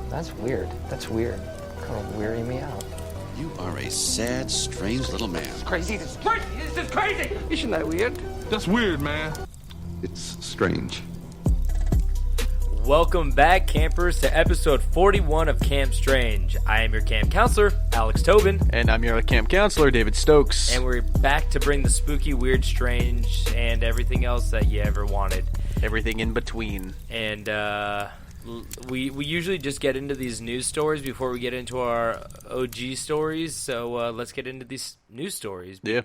That's weird. That's weird. Kind of weirding me out. You are a sad, strange little man. Crazy. This is crazy. This is crazy. Isn't that weird? That's weird, man. It's strange. Welcome back, campers, to episode 41 of Camp Strange. I am your camp counselor, Alex Tobin. And I'm your camp counselor, David Stokes. And we're back to bring the spooky, weird, strange, and everything else that you ever wanted. Everything in between. And we usually just get into these news stories before we get into our OG stories. So let's get into these news stories. Yeah.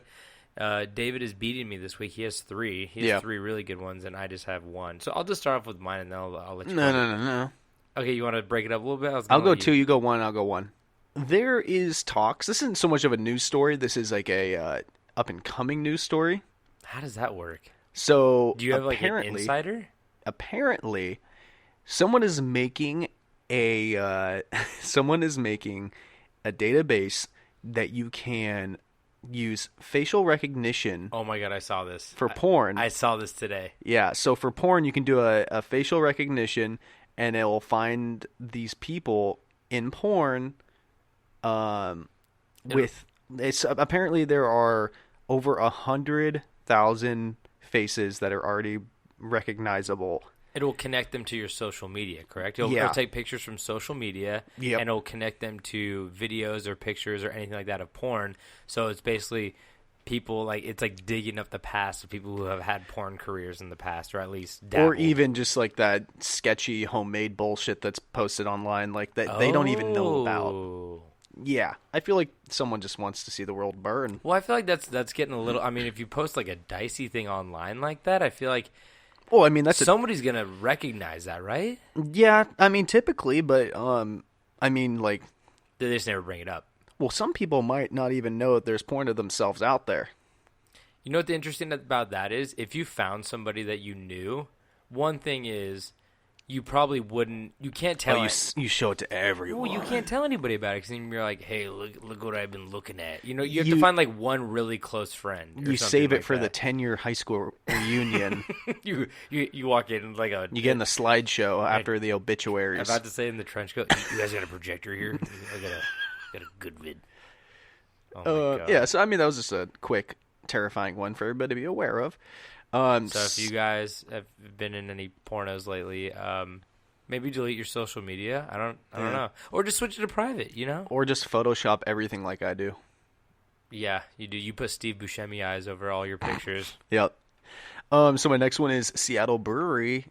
David is beating me this week. He has three. He has three really good ones, and I just have one. So I'll just start off with mine, and then I'll let you go. No. Okay, you want to break it up a little bit? I'll go two, you go one, I'll go one. There is talks. This isn't so much of a news story. This is like a up-and-coming news story. How does that work? So do you have like an insider? Apparently, someone is making a database that you can use facial recognition. Oh my god, I saw this. For porn. I saw this today. Yeah, so for porn, you can do a facial recognition, and it will find these people in porn. Apparently there are over 100,000 faces that are already recognizable. It will connect them to your social media, correct? It'll take pictures from social media, and it'll connect them to videos or pictures or anything like that of porn. So it's basically people it's like digging up the past of people who have had porn careers in the past, or at least dabbled. Or even just like that sketchy homemade bullshit that's posted online, like that they don't even know about. Yeah, I feel like someone just wants to see the world burn. Well, I feel like that's getting a little. I mean, if you post like a dicey thing online like that, I feel like. Well, I mean, somebody's gonna recognize that, right? Yeah, I mean, typically, but I mean, like, they just never bring it up. Well, some people might not even know that there's porn of themselves out there. You know what the interesting about that is? If you found somebody that you knew, one thing is you probably wouldn't. You can't tell. You show it to everyone. Well, you can't tell anybody about it because you're like, "Hey, look what I've been looking at." You know, you have to find like one really close friend. You save it for the 10-year high school reunion. you walk in like you get in the slideshow after the obituaries. I'm about to say in the trench coat. You guys got a projector here? I got a good vid. Oh my God. Yeah. So I mean, that was just a quick, terrifying one for everybody to be aware of. So if you guys have been in any pornos lately, maybe delete your social media. I don't know, or just switch it to private. You know, or just Photoshop everything like I do. Yeah, you do. You put Steve Buscemi eyes over all your pictures. Yep. So my next one is Seattle Brewery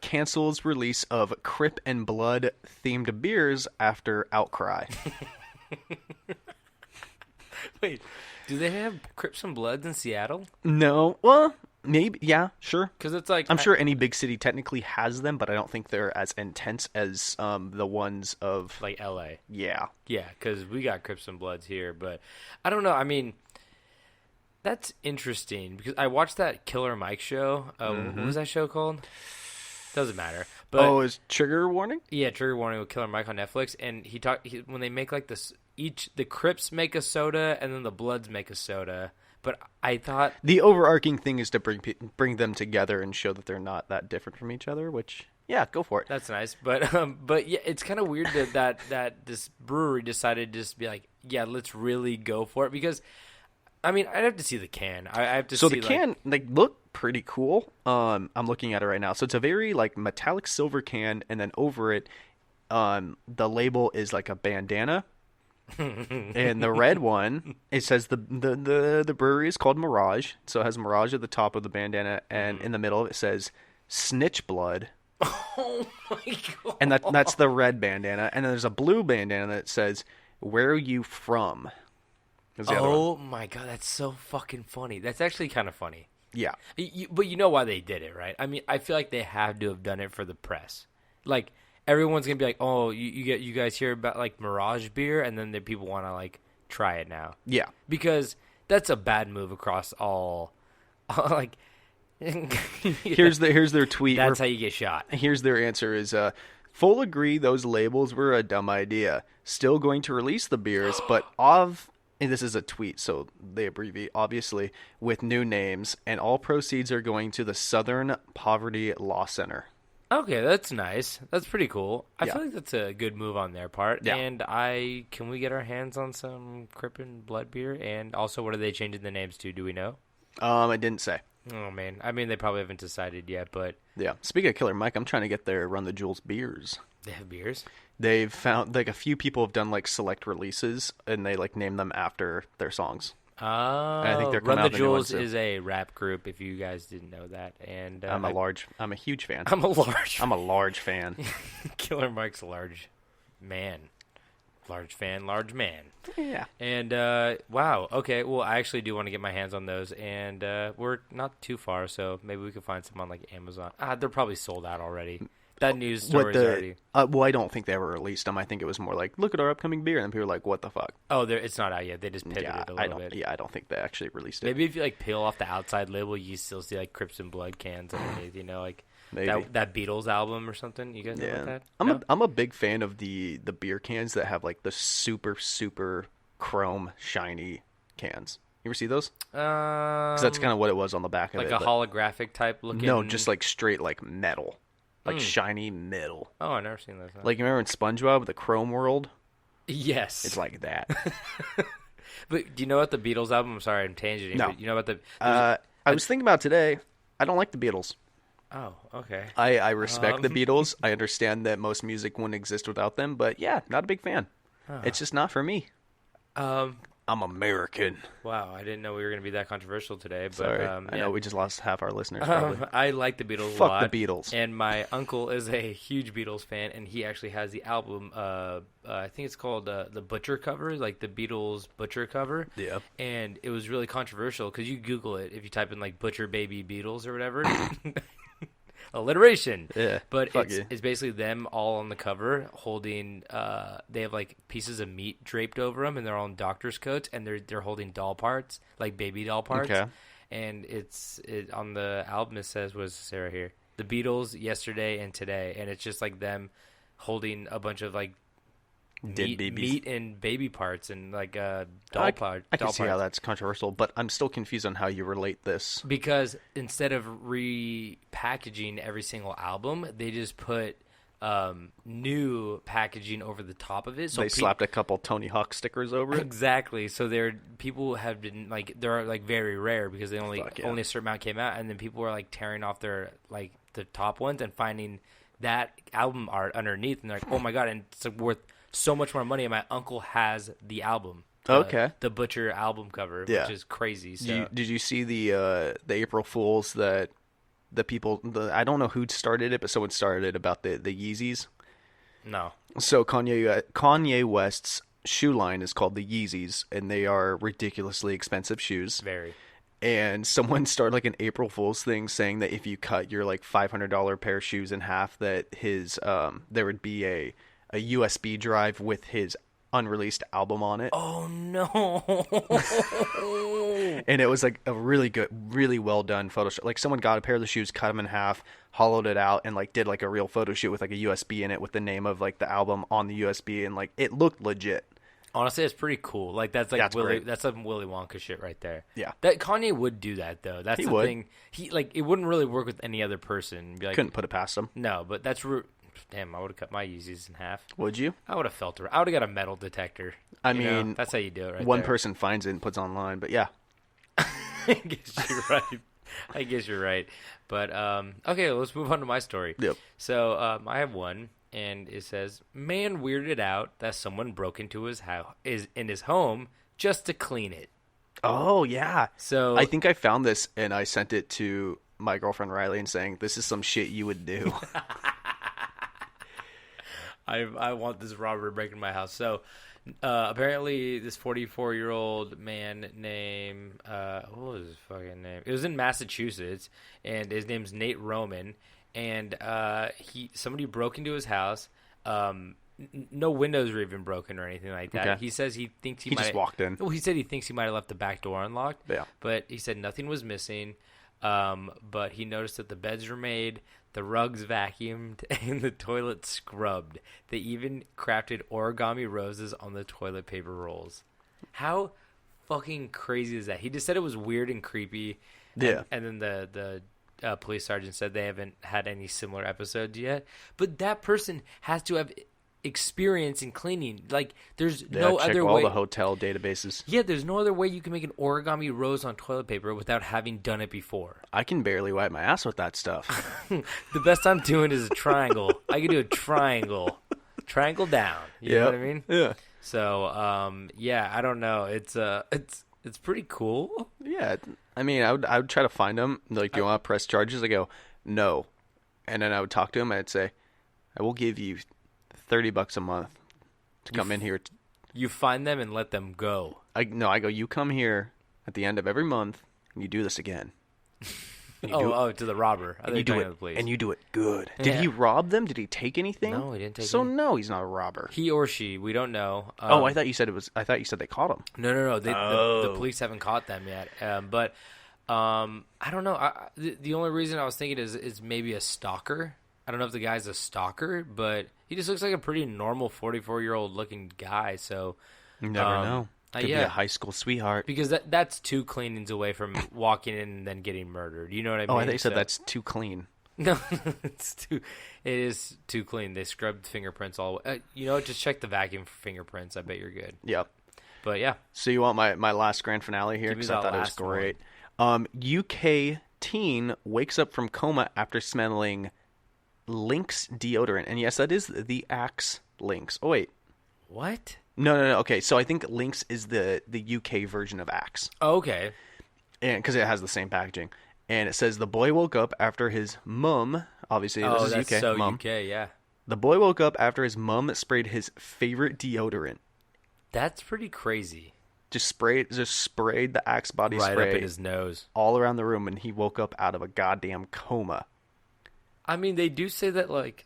cancels release of Crip and Blood themed beers after outcry. Wait, do they have Crips and Bloods in Seattle? No. Well, maybe. Yeah, sure. Because it's like I'm sure any big city technically has them, but I don't think they're as intense as the ones of like L.A. Yeah. Yeah, because we got Crips and Bloods here, but I don't know. I mean, that's interesting because I watched that Killer Mike show. What was that show called? Doesn't matter. But, is Trigger Warning? Yeah, Trigger Warning with Killer Mike on Netflix, and he talked when they make like this. The Crips make a soda, and then the Bloods make a soda. But I thought the overarching thing is to bring them together and show that they're not that different from each other. Which, yeah, go for it. That's nice. But yeah, it's kind of weird that this brewery decided to just be like, yeah, let's really go for it. Because, I mean, I'd have to see the can. I have to see. So the can, they look pretty cool. I'm looking at it right now. So it's a very like metallic silver can, and then over it, the label is like a bandana. And the red one, it says the brewery is called Mirage, so it has Mirage at the top of the bandana, and in the middle it says Snitch Blood. Oh my God! And that's the red bandana, and then there's a blue bandana that says Where Are You From? Oh my God, that's so fucking funny. That's actually kind of funny. Yeah, but you know why they did it, right? I mean, I feel like they have to have done it for the press, like. Everyone's gonna be like, "Oh, you guys hear about like Mirage beer," and then the people want to like try it now. Yeah, because that's a bad move across all. Like, here's their tweet. That's how you get shot. Here's their answer: is full agree those labels were a dumb idea. Still going to release the beers, but and this is a tweet, so they abbreviate obviously with new names, and all proceeds are going to the Southern Poverty Law Center. Okay, that's nice. That's pretty cool. I Yeah. feel like that's a good move on their part. Yeah. And can we get our hands on some Crippen Blood beer? And also, what are they changing the names to? Do we know? I didn't say. Oh man, I mean they probably haven't decided yet, but Yeah. Speaking of Killer Mike, I'm trying to get their Run the Jewels beers. they have beers. They've found like a few people have done like select releases, and they like name them after their songs. Oh, I think they're coming Run the out with a new one Jewels soon. is a rap group. If you guys didn't know that, and I'm a huge fan. I'm a large. I'm a large fan. Killer Mike's a large man. Large fan, large man. Yeah. And, wow, okay, well, I actually do want to get my hands on those, and we're not too far, so maybe we can find some on, like, Amazon. They're probably sold out already. That news story is already... well, I don't think they ever released them. I think it was more like, look at our upcoming beer, and people were like, what the fuck? Oh, it's not out yet. They just pivoted a little bit. Yeah, I don't think they actually released it. Maybe if you, like, peel off the outside label, you still see, like, Crips and Blood cans underneath, you know, like... Maybe. That Beatles album or something. You guys know about that? I'm a big fan of the beer cans that have like the super chrome shiny cans. You ever see those? Because that's kind of what it was on the back of like it. a holographic type looking. No, just like straight like metal, like shiny metal. Oh, I've never seen those. Like you remember in SpongeBob, the Chrome World? Yes, It's like that. But do you know what the Beatles album? I'm sorry, I'm tangenting. No. But you know about the? I was thinking about today. I don't like the Beatles. Oh, okay. I respect the Beatles. I understand that most music wouldn't exist without them, but yeah, not a big fan. It's just not for me. I'm American. Wow, I didn't know we were going to be that controversial today. But, Sorry, I yeah. know we just lost half our listeners. Probably. I like the Beatles a Fuck lot. the Beatles. And my uncle is a huge Beatles fan, and he actually has the album. I think it's called the Butcher cover, like the Beatles Butcher cover. Yeah. And it was really controversial because you Google it if you type in like Butcher Baby Beatles or whatever. Alliteration. Yeah. But fuck it's basically them all on the cover holding they have like pieces of meat draped over them, and they're all in doctor's coats, and they're holding doll parts, like baby doll parts. Okay. And it on the album it says, was Sarah here? The Beatles Yesterday and Today, and it's just like them holding a bunch of like meat and baby parts and like doll parts. I can see how that's controversial, but I'm still confused on how you relate this. Because instead of repackaging every single album, they just put new packaging over the top of it. So they slapped a couple Tony Hawk stickers over it. Exactly. So people have been like, they're like very rare because they only a certain amount came out, and then people were like tearing off their like the top ones and finding that album art underneath, and they're like, oh my god, and it's worth so much more money, and my uncle has the album. The Butcher album cover, which is crazy. So. Did you see the April Fools that the people? I don't know who started it, but someone started it about the Yeezys. No. So Kanye West's shoe line is called the Yeezys, and they are ridiculously expensive shoes. Very. And someone started like an April Fool's thing saying that if you cut your like $500 pair of shoes in half, that his there would be a USB drive with his unreleased album on it. Oh no. And it was like a really good, really well done photo shoot. Like someone got a pair of the shoes, cut them in half, hollowed it out, and like did like a real photo shoot with like a USB in it with the name of like the album on the USB, and like it looked legit. Honestly, it's pretty cool. Like that's like that's some Willy Wonka shit right there. Yeah. That Kanye would do that though. That's the thing. He like it wouldn't really work with any other person. Be like, couldn't put it past him. No, but that's damn, I would have cut my Yeezys in half. Would you? I would have felt it. I would have got a metal detector. I mean, that's how you do it right one there. person finds it and puts it online, but yeah. I guess you're right. But, okay, let's move on to my story. Yep. So, I have one, and it says, man weirded out that someone broke into his home just to clean it. Oh, yeah. So I think I found this, and I sent it to my girlfriend Riley and saying, this is some shit you would do. I want this robber to break into my house. So, apparently, this 44-year-old man named what was his fucking name? It was in Massachusetts, and his name's Nate Roman. And somebody broke into his house. No windows were even broken or anything like that. Okay. He says he thinks he might just walked in. Well, he said he thinks he might have left the back door unlocked. Yeah. But he said nothing was missing. But he noticed that the beds were made, the rugs vacuumed, and the toilet scrubbed. They even crafted origami roses on the toilet paper rolls. How fucking crazy is that? He just said it was weird and creepy. Yeah. And then the police sergeant said they haven't had any similar episodes yet. But that person has to have experience in cleaning. Like, there's no other way. Check all the hotel databases. Yeah, there's no other way you can make an origami rose on toilet paper without having done it before. I can barely wipe my ass with that stuff. The best I'm doing is a triangle. I can do a triangle. Triangle down. You know what I mean? Yeah. So, yeah, I don't know. It's pretty cool. Yeah. I mean, I would try to find them. Like, do you want to press charges? I go, no. And then I would talk to him. I'd say, I will give you $30 a month to come in here. You find them and let them go. I go, you come here at the end of every month and you do this again. To the robber. And you do it good. Did he rob them? Did he take anything? No, he didn't take So anything. no, he's not a robber. He or she, we don't know. I thought you said they caught him. No. The police haven't caught them yet. But I don't know. The only reason I was thinking is maybe a stalker. I don't know if the guy's a stalker, but he just looks like a pretty normal 44-year-old looking guy. So You never know. Could be a high school sweetheart. Because that's 2 cleanings away from walking in and then getting murdered. You know what I mean? Oh, I thought you said that's too clean. No, it is too clean. They scrubbed fingerprints all the way. You know what? Just check the vacuum for fingerprints. I bet you're good. Yep. But yeah. So you want my last grand finale here? Because I thought it was great. UK teen wakes up from coma after smelling Lynx deodorant. And yes, that is the Axe Lynx. Oh, wait. What? No. Okay, so I think Lynx is the UK version of Axe. Oh, okay. And because it has the same packaging. And it says the boy woke up after his mum, obviously this is that's UK, so mum. UK, yeah. The boy woke up after his mum sprayed his favorite deodorant. That's pretty crazy. Just sprayed the Axe body right spray up in his nose, all around the room, and he woke up out of a goddamn coma. I mean, they do say that like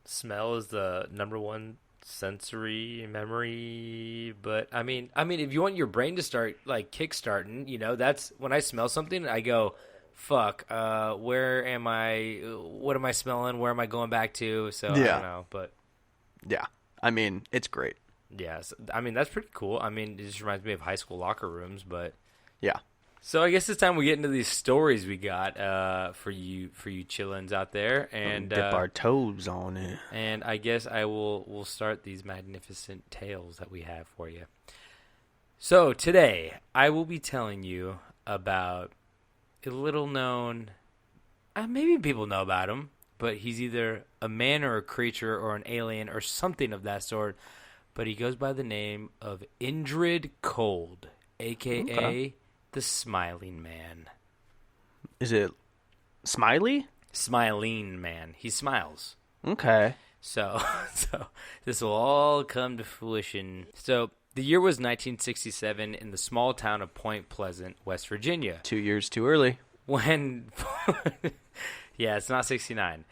smell is the number one sensory memory, but I mean, if you want your brain to start like kickstarting, you know, that's when I smell something, I go, "Fuck, where am I? What am I smelling? Where am I going back to?" So I don't know, but yeah, I mean, it's great. Yeah, so, I mean, that's pretty cool. I mean, it just reminds me of high school locker rooms, but yeah. So I guess it's time we get into these stories we got for you chillins out there, and dip our toes on it. And I guess we'll start these magnificent tales that we have for you. So today I will be telling you about a little known. Maybe people know about him, but he's either a man or a creature or an alien or something of that sort. But he goes by the name of Indrid Cold, a.k.a. the Smiling Man. Is it Smiley? Smiling Man. He smiles. Okay. So this will all come to fruition. So the year was 1967 in the small town of Point Pleasant, West Virginia. 2 years too early. When, yeah, it's not 69.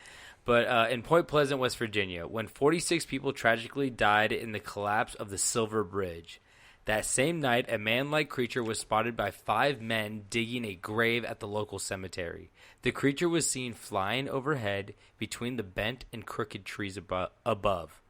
But in Point Pleasant, West Virginia, when 46 people tragically died in the collapse of the Silver Bridge. That same night, a man-like creature was spotted by 5 men digging a grave at the local cemetery. The creature was seen flying overhead between the bent and crooked trees above,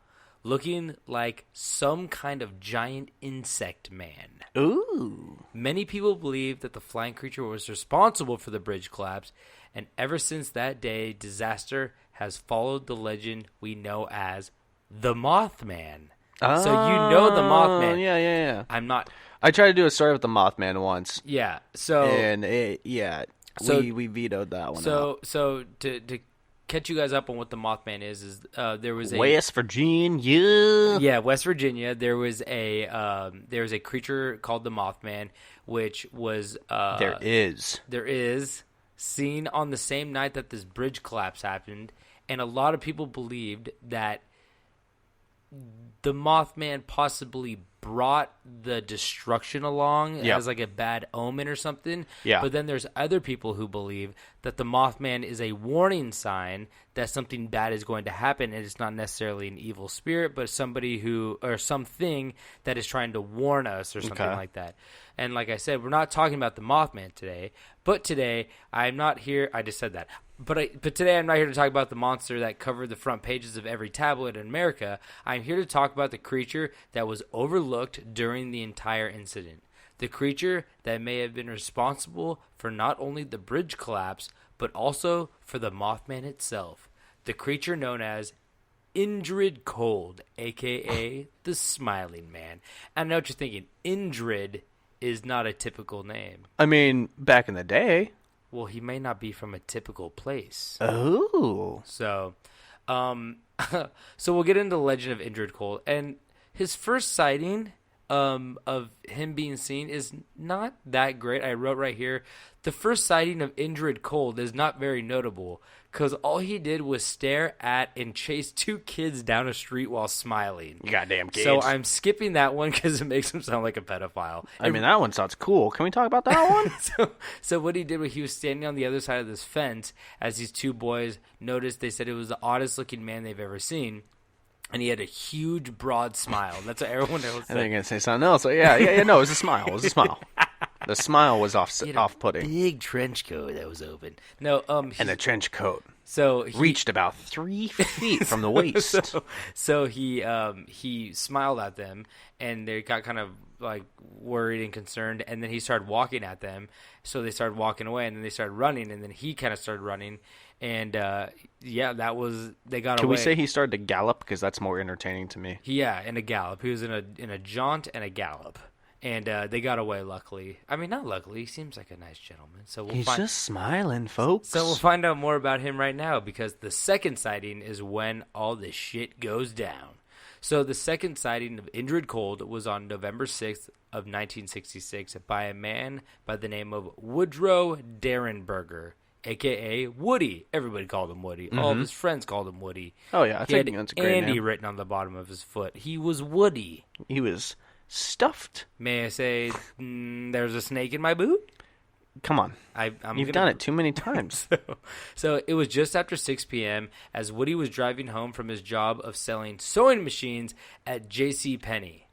looking like some kind of giant insect man. Ooh. Many people believe that the flying creature was responsible for the bridge collapse, and ever since that day, disaster has followed the legend we know as the Mothman. Oh, So you know the Mothman. Yeah. I'm not. I tried to do a story with the Mothman once. Yeah. So And So- we vetoed that one. so to catch you guys up on what the Mothman is there was a West Virginia. Yeah, West Virginia. There was a creature called the Mothman, which was There is seen on the same night that this bridge collapse happened, and a lot of people believed that the Mothman possibly brought the destruction along as like a bad omen or something. Yeah. But then there's other people who believe that the Mothman is a warning sign that something bad is going to happen, and it's not necessarily an evil spirit, but somebody or something that is trying to warn us or something like that. And like I said, we're not talking about the Mothman today, but today I'm not here. I just said that. But today I'm not here to talk about the monster that covered the front pages of every tabloid in America. I'm here to talk about the creature that was overlooked during the entire incident. The creature that may have been responsible for not only the bridge collapse, but also for the Mothman itself, the creature known as Indrid Cold, a.k.a. the Smiling Man. I know what you're thinking. Indrid is not a typical name. I mean, back in the day. Well, he may not be from a typical place. Oh. So, so we'll get into the legend of Indrid Cold. And his first sighting of him being seen is not that great. I wrote right here, the first sighting of Indrid Cold is not very notable because all he did was stare at and chase two kids down a street while smiling. You goddamn kids. So I'm skipping that one because it makes him sound like a pedophile. I mean, that one sounds cool. Can we talk about that one? So what he did was he was standing on the other side of this fence as these two boys noticed. They said it was the oddest looking man they've ever seen. And he had a huge, broad smile. That's what everyone else said. I think I'm going to say something else. So yeah, no, it was a smile. It was a smile. The smile was off-putting. Big trench coat that was open. No, and the trench coat reached about 3 feet from the waist. So he smiled at them, and they got kind of like worried and concerned. And then he started walking at them. So they started walking away, and then they started running, and then he kind of started running. And they got away. Can we say he started to gallop because that's more entertaining to me? Yeah, in a gallop. He was in a jaunt and a gallop. And they got away, luckily. I mean, not luckily. He seems like a nice gentleman. So He's just smiling, folks. So we'll find out more about him right now because the second sighting is when all this shit goes down. So the second sighting of Indrid Cold was on November 6th of 1966 by a man by the name of Woodrow Derenberger, a.k.a. Woody. Everybody called him Woody. All of his friends called him Woody. Oh, yeah. I think that's a great Andy name. written on the bottom of his foot. He was Woody. He was stuffed. May I say, there's a snake in my boot? Come on. You've done it too many times. So it was just after 6 p.m. as Woody was driving home from his job of selling sewing machines at J.C. Penney.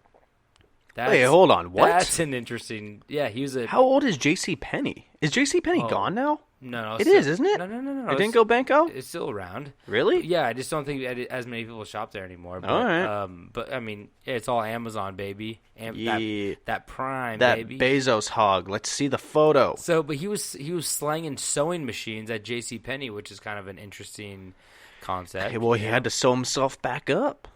Wait, hold on. What? That's an interesting... Yeah, he was a... How old is J.C. Penney? Is J.C. Penney gone now? No. It is, isn't it? No. It didn't go banko? It's still around. Really? Yeah, I just don't think as many people shop there anymore. But, all right. But, I mean, it's all Amazon, baby. Yeah. That Prime, that baby. Bezos hog. Let's see the photo. So, but he was slanging sewing machines at J.C. Penney, which is kind of an interesting concept. Hey, well, he had to sew himself back up.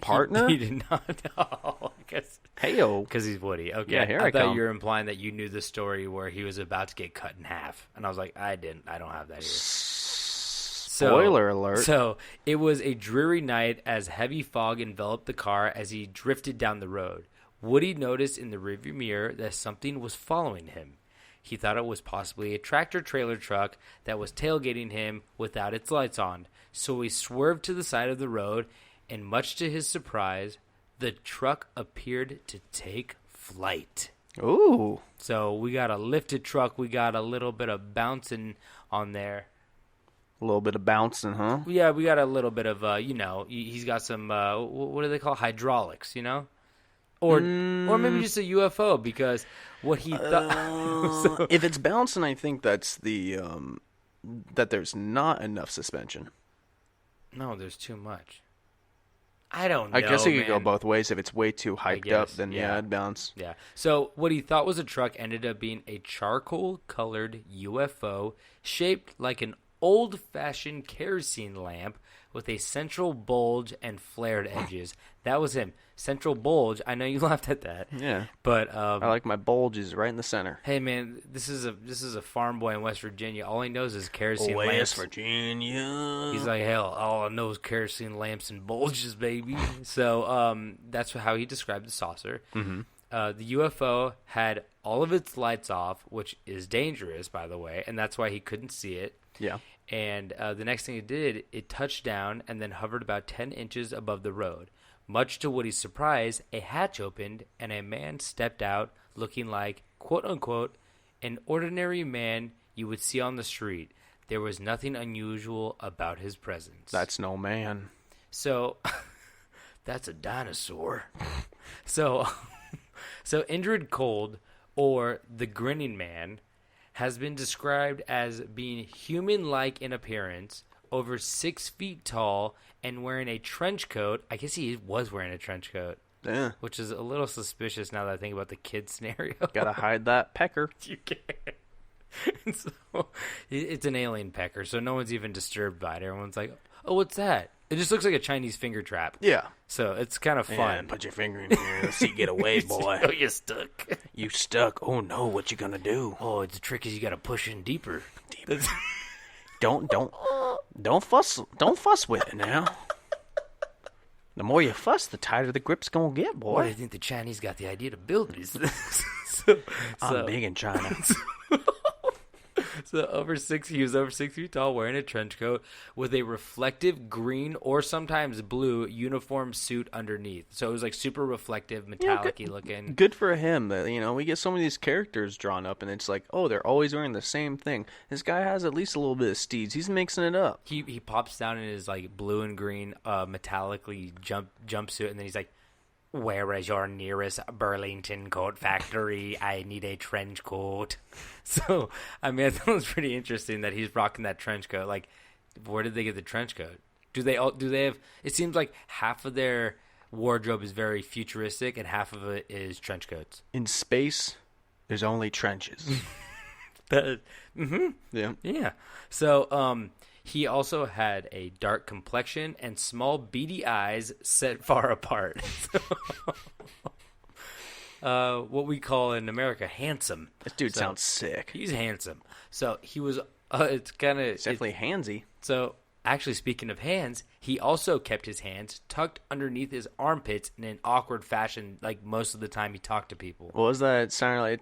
Partner? He did not. I guess. Hey-o. Because he's Woody. Okay. Yeah, here I thought come. you were implying that you knew the story where he was about to get cut in half. And I was like, I didn't. I don't have that here. Spoiler alert. So it was a dreary night as heavy fog enveloped the car as he drifted down the road. Woody noticed in the rearview mirror that something was following him. He thought it was possibly a tractor-trailer truck that was tailgating him without its lights on. So he swerved to the side of the road, and much to his surprise, the truck appeared to take flight. Ooh. So we got a lifted truck. We got a little bit of bouncing on there. A little bit of bouncing, huh? Yeah, we got a little bit of, he's got some, what do they call hydraulics, Or maybe just a UFO, because what he thought... If it's bouncing, I think that's that there's not enough suspension. No, there's too much. I don't know, I guess it could go man. both ways. If it's way too hyped up, then yeah, it'd bounce. Yeah. So what he thought was a truck ended up being a charcoal-colored UFO shaped like an old-fashioned kerosene lamp with a central bulge and flared edges. That was him. Central bulge. I know you laughed at that. Yeah. But I like my bulges right in the center. Hey man, this is a farm boy in West Virginia. All he knows is kerosene lamps. West Virginia. He's like, hell, all I know is kerosene lamps and bulges, baby. So that's how he described the saucer. Mm-hmm. The UFO had all of its lights off, which is dangerous, by the way, and that's why he couldn't see it. Yeah. And the next thing it did, it touched down and then hovered about 10 inches above the road. Much to Woody's surprise, a hatch opened and a man stepped out looking like, quote-unquote, an ordinary man you would see on the street. There was nothing unusual about his presence. That's no man. So, that's a dinosaur. So Indrid Cold, or the Grinning Man, has been described as being human-like in appearance, over 6 feet tall, and wearing a trench coat. I guess he was wearing a trench coat. Yeah. Which is a little suspicious now that I think about the kid scenario. Gotta hide that pecker. You can't. So it's an alien pecker, so no one's even disturbed by it. Everyone's like, "Oh, what's that?" It just looks like a Chinese finger trap. Yeah. So it's kind of fun. Put your finger in here. Let's see, get away, boy. Oh, you're stuck. You stuck. Oh no, what you gonna do? Oh, the trick is you got to push in deeper. Don't fuss with it now. The more you fuss, the tighter the grip's gonna get, boy. Why do you think the Chinese got the idea to build these? I'm big in China. So he was over 6 feet tall, wearing a trench coat with a reflective green or sometimes blue uniform suit underneath. So it was like super reflective, metallic-y looking. Good for him. We get some of these characters drawn up, and it's like, oh, they're always wearing the same thing. This guy has at least a little bit of steeds. He's mixing it up. He pops down in his like blue and green metallically jumpsuit, and then he's like, "Where is your nearest Burlington coat factory? I need a trench coat." So, I mean, I thought it was pretty interesting that he's rocking that trench coat. Like, where did they get the trench coat? Do they have? It seems like half of their wardrobe is very futuristic, and half of it is trench coats. In space, there's only trenches. Yeah. So, he also had a dark complexion and small beady eyes set far apart. What we call in America handsome. This dude sounds sick. He's handsome. So he was. It's definitely handsy. So actually, speaking of hands, he also kept his hands tucked underneath his armpits in an awkward fashion. Like most of the time, he talked to people. What was that Saturday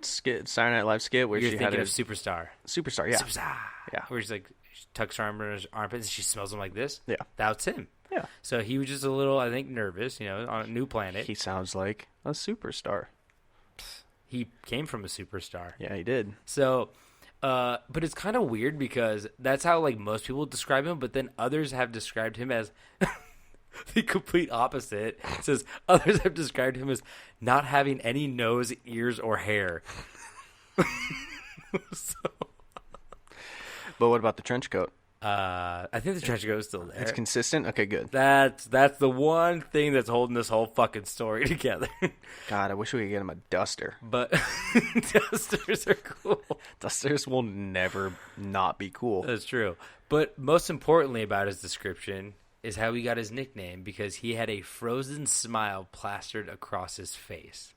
Night Live skit where You're she thinking had of Superstar? Superstar, yeah. Superstar. Yeah. Where she's like, she tucks her arm in her armpits and she smells them like this. Yeah. That's him. Yeah. So he was just a little, I think, nervous, on a new planet. He sounds like a superstar. He came from a superstar. Yeah, he did. So, but it's kind of weird because that's how like most people describe him, but then others have described him as the complete opposite. It says others have described him as not having any nose, ears, or hair. But what about the trench coat? I think the trench coat is still there. It's consistent? Okay, good. That's the one thing that's holding this whole fucking story together. God, I wish we could get him a duster. But dusters are cool. Dusters will never not be cool. That's true. But most importantly about his description is how he got his nickname, because he had a frozen smile plastered across his face.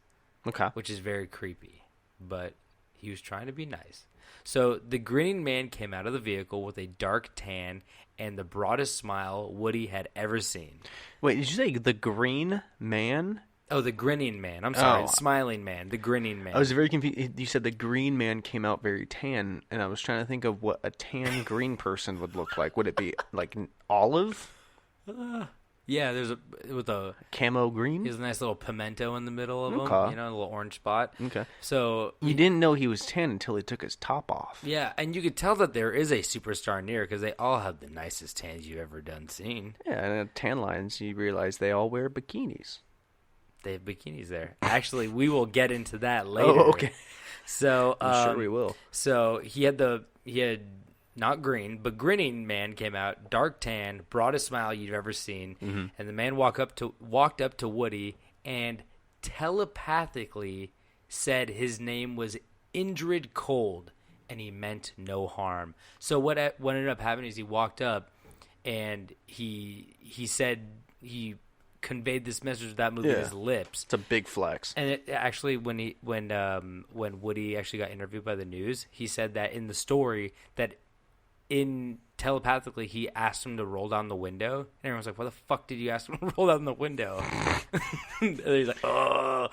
Okay. Which is very creepy. But he was trying to be nice. So the Grinning Man came out of the vehicle with a dark tan and the broadest smile Woody had ever seen. Wait, did you say the Green Man? Oh, the Grinning Man. I'm sorry, Smiling Man. The Grinning Man. I was very confused. You said the Green Man came out very tan, and I was trying to think of what a tan green person would look like. Would it be like olive? Yeah, with a camo green. He has a nice little pimento in the middle of him, a little orange spot. Okay. So you didn't know he was tan until he took his top off. Yeah, and you could tell that there is a superstar near, because they all have the nicest tans you've ever seen. Yeah, and at tan lines, you realize they all wear bikinis. They have bikinis there. Actually, we will get into that later. Oh, okay. So I'm sure we will. So he had not green, but Grinning Man came out, dark tan, broadest smile you've ever seen, and the man walked up to Woody and telepathically said his name was Indrid Cold, and he meant no harm. So what ended up happening is he walked up and he said he conveyed this message without moving his lips. It's a big flex. And it actually, when Woody actually got interviewed by the news, he said that in the story that telepathically he asked him to roll down the window, and everyone's like, "Why the fuck did you ask him to roll down the window?" And he's like, "Oh,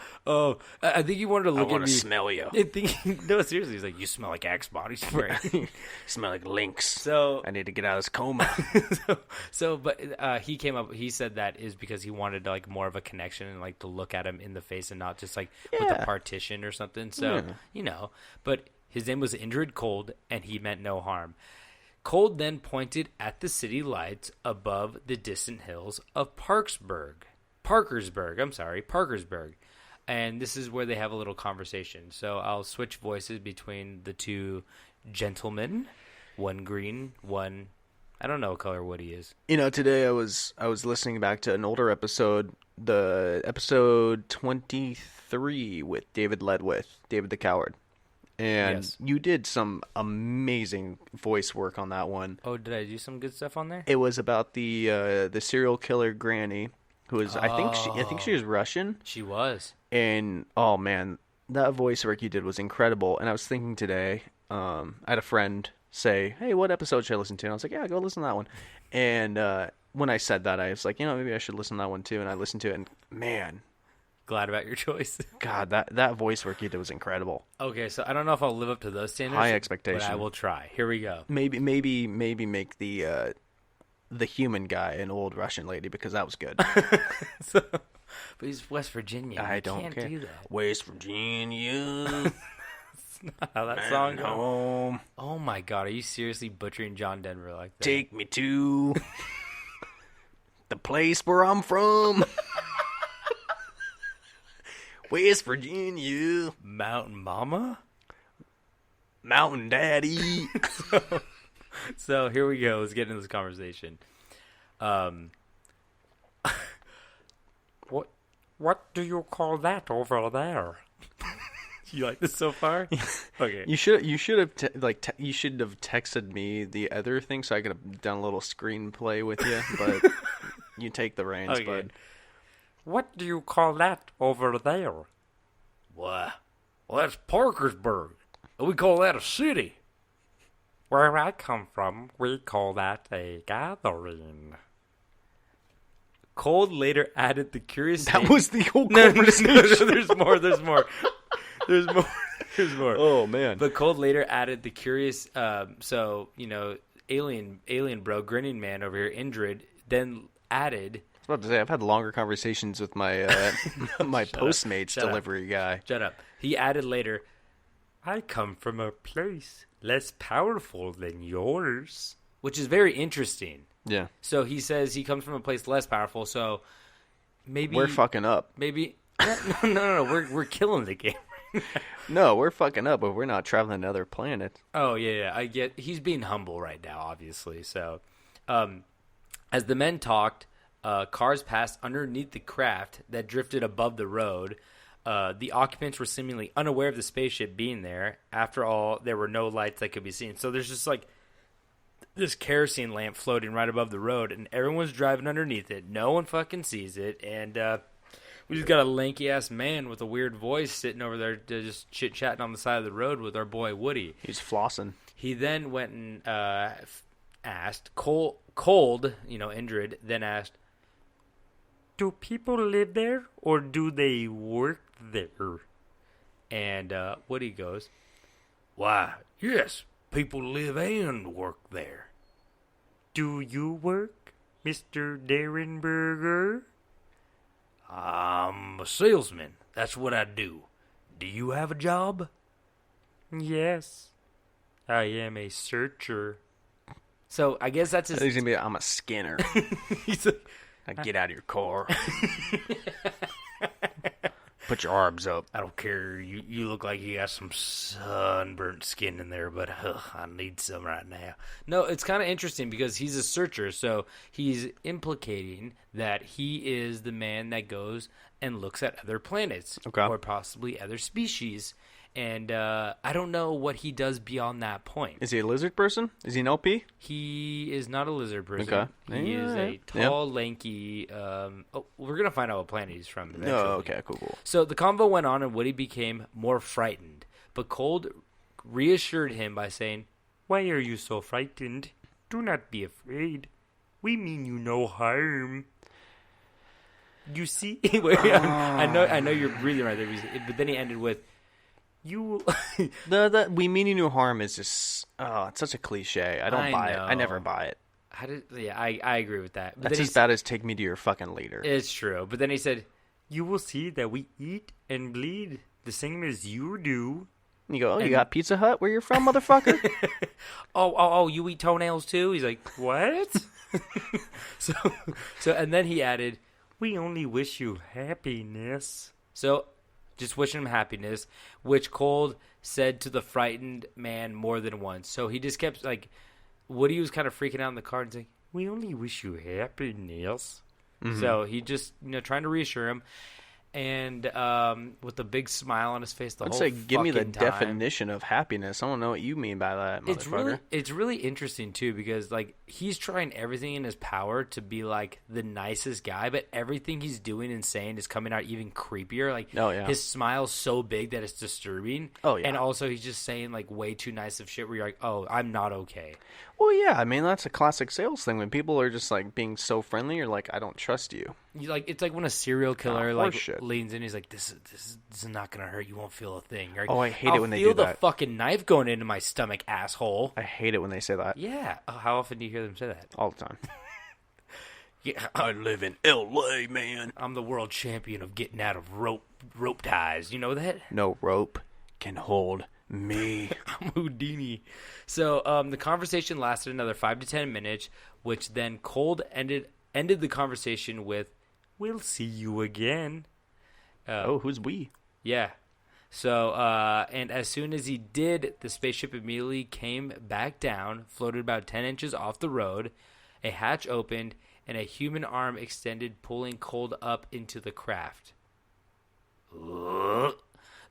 I think he wanted to look at me. I want to smell you." No, seriously, he's like, "You smell like Axe body spray. You smell like Lynx. So I need to get out of this coma." But he came up. He said that is because he wanted like more of a connection and like to look at him in the face and not just like with a partition or something. So but his name was Indrid Cold, and he meant no harm. Cold then pointed at the city lights above the distant hills of Parkersburg. And this is where they have a little conversation. So I'll switch voices between the two gentlemen. One green, one, I don't know what color Woody is. Today I was listening back to an older episode, the episode 23 with David the Coward. And Yes. you did some amazing voice work on that one. Oh, did I do some good stuff on there? It was about the serial killer granny, who is I think she was Russian. She was. And oh man, that voice work you did was incredible. And I was thinking today, I had a friend say, "Hey, what episode should I listen to?" And I was like, "Yeah, go listen to that one." And when I said that, I was like, maybe I should listen to that one too. And I listened to it, and man, Glad about your choice. God, that voice work you did was incredible. Okay, so I don't know if I'll live up to those standards. High expectation. But I will try. Here we go. Maybe make the human guy an old Russian lady, because that was good. But he's West Virginia. I You don't can't care. do that. West Virginia, That's not how that song goes. home, Oh my god, are you seriously butchering John Denver like that? take me to the place where I'm from. West Virginia, Mountain Mama? Mountain Daddy. So here we go. Let's get into this conversation. What do you call that over there? You like this so far? Okay. You should have you should have texted me the other thing so I could have done a little screenplay with you, but you take the reins, Okay. bud. What do you call that over there? What? Well, that's Parkersburg. We call that a city. Where I come from, we call that a gathering. Cold later added the curious That name- was the whole No, conversation. there's more. There's more. There's more. Oh man. But Cold later added the curious. So alien bro, Grinning Man over here, Indrid, then added. I was about to say, I've had longer conversations with my my Postmates Shut up. delivery guy. Shut up. He added later, I come from a place less powerful than yours. Which is very interesting. Yeah. So he says he comes from a place less powerful, so maybe... We're fucking up. Maybe... No. We're killing the game. No, we're fucking up, but we're not traveling to other planets. Oh, yeah. I get... He's being humble right now, obviously. So, as the men talked, cars passed underneath the craft that drifted above the road. The occupants were seemingly unaware of the spaceship being there. After all, there were no lights that could be seen. So there's just like this kerosene lamp floating right above the road, and everyone's driving underneath it. No one fucking sees it, and we just got a lanky-ass man with a weird voice sitting over there just chit-chatting on the side of the road with our boy Woody. He's flossing. He then went and asked, Cold, Indrid, then asked, do people live there, or do they work there? And Woody goes, why, yes, people live and work there. Do you work, Mr. Derenberger? I'm a salesman. That's what I do. Do you have a job? Yes. I am a searcher. So I guess that's his... He's gonna be, I'm a skinner. He's like, Now get out of your car. Put your arms up. I don't care. You look like you got some sunburnt skin in there, but I need some right now. No, it's kind of interesting because he's a searcher, so he's implicating that he is the man that goes and looks at other planets or possibly other species. And I don't know what he does beyond that point. Is he a lizard person? Is he an LP? He is not a lizard person. Okay. He is a tall, lanky... we're going to find out what planet he's from eventually. Oh, okay, cool. So the convo went on, and Woody became more frightened. But Cold reassured him by saying, why are you so frightened? Do not be afraid. We mean you no harm. You see... I know you're breathing right there, but then he ended with, you... the we mean you no harm is just... Oh, it's such a cliche. I don't buy it. I never buy it. I agree with that. But That's as bad as take me to your fucking leader. It's true. But then he said, you will see that we eat and bleed the same as you do. And you go, you got Pizza Hut where you're from, motherfucker? oh, you eat toenails too? He's like, what? so, and then he added, we only wish you happiness. So, just wishing him happiness, which Cold said to the frightened man more than once. So he just kept, like, Woody was kind of freaking out in the car and saying, we only wish you happiness. Mm-hmm. So he just, trying to reassure him. and with a big smile on his face the I'd whole say, give me the fucking time. definition of happiness. I don't know what you mean by that, motherfucker. It's really interesting too, because like he's trying everything in his power to be like the nicest guy, but everything he's doing and saying is coming out even creepier. Like, his smile's so big that it's disturbing. Oh yeah, and also he's just saying like way too nice of shit where you're like, oh, I'm not okay. Well, yeah, I mean that's a classic sales thing when people are just like being so friendly. You're like, I don't trust you. Like it's like when a serial killer leans in, he's like, this is not gonna hurt. You won't feel a thing. Like, I hate it when they do that. I'll feel the fucking knife going into my stomach, asshole. I hate it when they say that. Yeah. How often do you hear them say that? All the time. Yeah, I live in L.A., man. I'm the world champion of getting out of rope ties. You know that? No rope can hold me. I'm Houdini. So the conversation lasted another 5 to 10 minutes, which then Cold ended the conversation with, "We'll see you again." Who's we? Yeah. So, and as soon as he did, the spaceship immediately came back down, floated about 10 inches off the road. A hatch opened, and a human arm extended, pulling Cold up into the craft.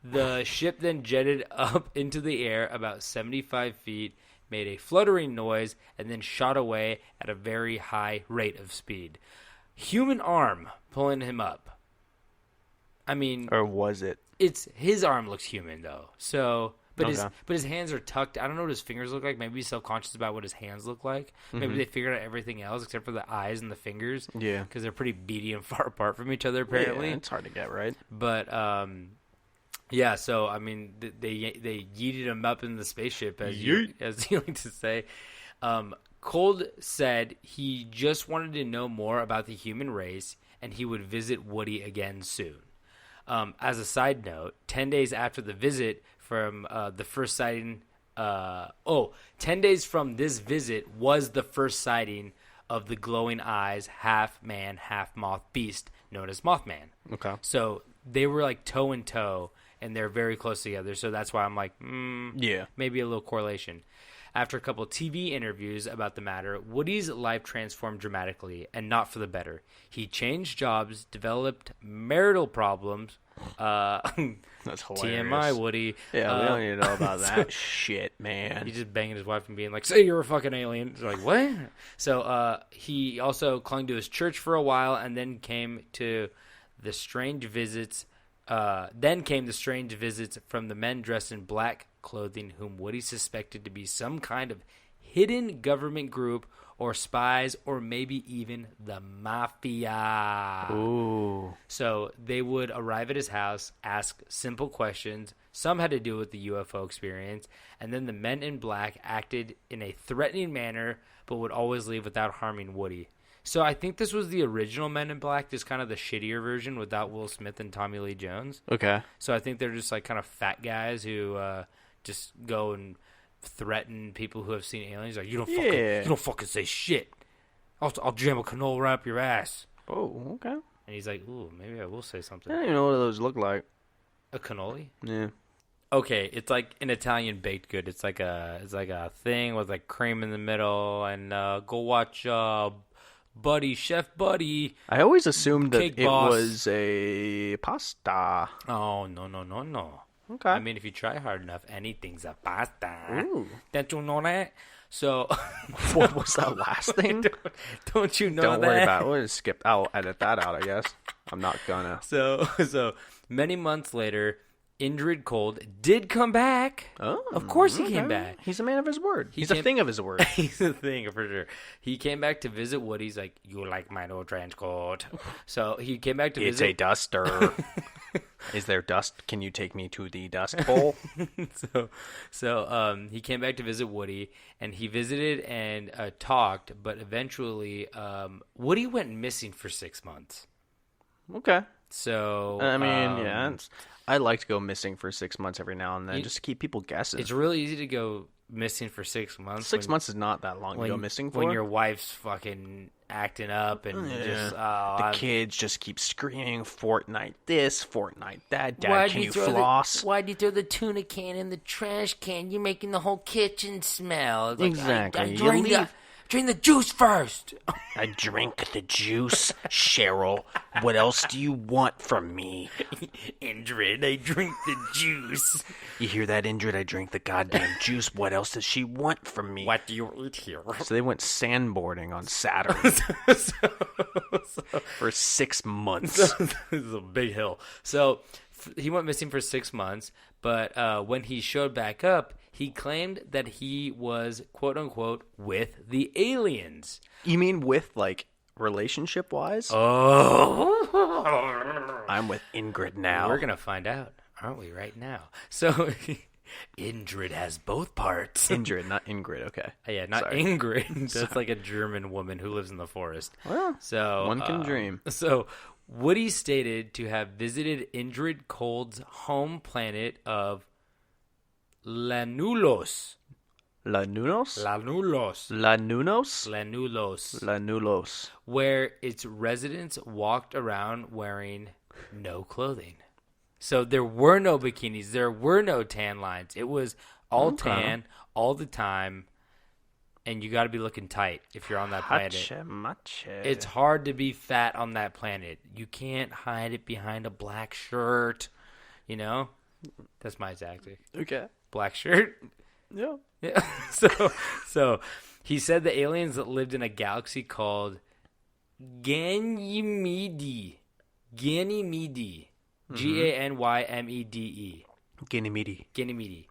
The ship then jetted up into the air about 75 feet, made a fluttering noise, and then shot away at a very high rate of speed. Human arm pulling him up. I mean... Or was it? It's his arm looks human, though. So... But his hands are tucked. I don't know what his fingers look like. Maybe he's self-conscious about what his hands look like. Maybe they figured out everything else except for the eyes and the fingers. Yeah. Because they're pretty beady and far apart from each other, apparently. Yeah, it's hard to get, right? But, yeah, so, I mean, they yeeted him up in the spaceship, as you like to say. Cold said he just wanted to know more about the human race, and he would visit Woody again soon. As a side note, 10 days after the visit from the first sighting... 10 days from this visit was the first sighting of the glowing eyes, half-man, half-moth beast known as Mothman. Okay. So they were like toe and toe, and they're very close together. So that's why I'm like, maybe a little correlation. After a couple of TV interviews about the matter, Woody's life transformed dramatically, and not for the better. He changed jobs, developed marital problems. That's hilarious. TMI, Woody. Yeah, we don't need to know about that shit, man. He just banging his wife and being like, "Say you're a fucking alien." It's like, what? So he also clung to his church for a while, and then came to the strange visits. Then came the strange visits from the men dressed in black clothing, whom Woody suspected to be some kind of hidden government group or spies, or maybe even the mafia. Ooh. So they would arrive at his house, ask simple questions. Some had to do with the UFO experience, and then the men in black acted in a threatening manner, but would always leave without harming Woody. So I think this was the original Men in Black, just kind of the shittier version without Will Smith and Tommy Lee Jones. Okay. So I think they're just like kind of fat guys who just go and threaten people who have seen aliens. Like, you don't fucking say shit. I'll jam a canola right up your ass. Oh, okay. And he's like, ooh, maybe I will say something. I don't even know what those look like. A cannoli? Yeah. Okay, it's like an Italian baked good. It's like a thing with like cream in the middle, and go watch Chef Buddy. I always assumed that it was a pasta. Oh, no. Okay. I mean, if you try hard enough, anything's a pasta. Ooh. Don't you know that? So, what was that last thing? Don't you know that? Don't worry about it. We'll just skip. I'll edit that out, I guess. I'm not gonna. So many months later, Indrid Cold did come back. Oh, of course he came back. He's a man of his word. He's a thing of his word. He's a thing for sure. He came back to visit Woody. He's like, "You like my new trench coat?" So he came back to visit. It's a duster. Is there dust? Can you take me to the dust bowl? So he came back to visit Woody, and he visited and talked, but eventually Woody went missing for 6 months. Okay. So I mean, yeah, I like to go missing for 6 months every now and then, just to keep people guessing. It's really easy to go missing for 6 months. 6 months is not that long to go missing for. When your wife's fucking acting up and just the kids just keep screaming, "Fortnite this, Fortnite that." Dad, can you floss? Why'd you throw the tuna can in the trash can? You're making the whole kitchen smell. Like, exactly. I Drink the juice first. I drink the juice, Cheryl. What else do you want from me? Indrid, I drink the juice. You hear that, Indrid? I drink the goddamn juice. What else does she want from me? What do you eat here? So they went sandboarding on Saturn for 6 months. This is a big hill. So he went missing for 6 months, but when he showed back up, he claimed that he was, quote unquote, with the aliens. You mean with, like, relationship-wise? Oh. I'm with Ingrid now. We're going to find out, aren't we, right now? So Indrid has both parts. Indrid, not Ingrid, okay. Yeah, not Sorry. Ingrid. That's like a German woman who lives in the forest. Well, so one can dream. So Woody stated to have visited Indrid Cold's home planet of Lanulos. Lanunos? Lanulos. Lanunos? Lanulos. Lanulos. Where its residents walked around wearing no clothing. So there were no bikinis. There were no tan lines. It was all tan all the time. And you got to be looking tight if you're on that planet. It's hard to be fat on that planet. You can't hide it behind a black shirt. You know? That's my tactic. Okay. Black shirt. Yeah. Yeah. So he said the aliens that lived in a galaxy called Ganymede. Ganymede. Ganymede. Ganymede.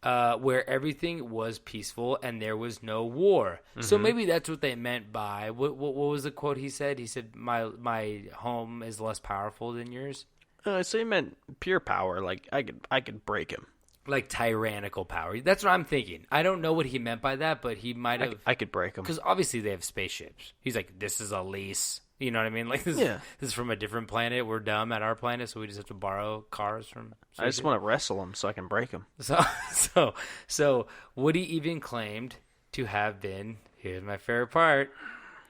Where everything was peaceful and there was no war. So maybe that's what they meant by what was the quote he said? He said, "My home is less powerful than yours." So he meant pure power. Like I could break him. Like tyrannical power. That's what I'm thinking. I don't know what he meant by that, but he might have. I could break him because obviously they have spaceships. He's like, "This is a lease." You know what I mean? Like this is from a different planet. We're dumb at our planet, so we just have to borrow cars from. I just want to wrestle him so I can break him. So Woody even claimed to have been, here's my favorite part,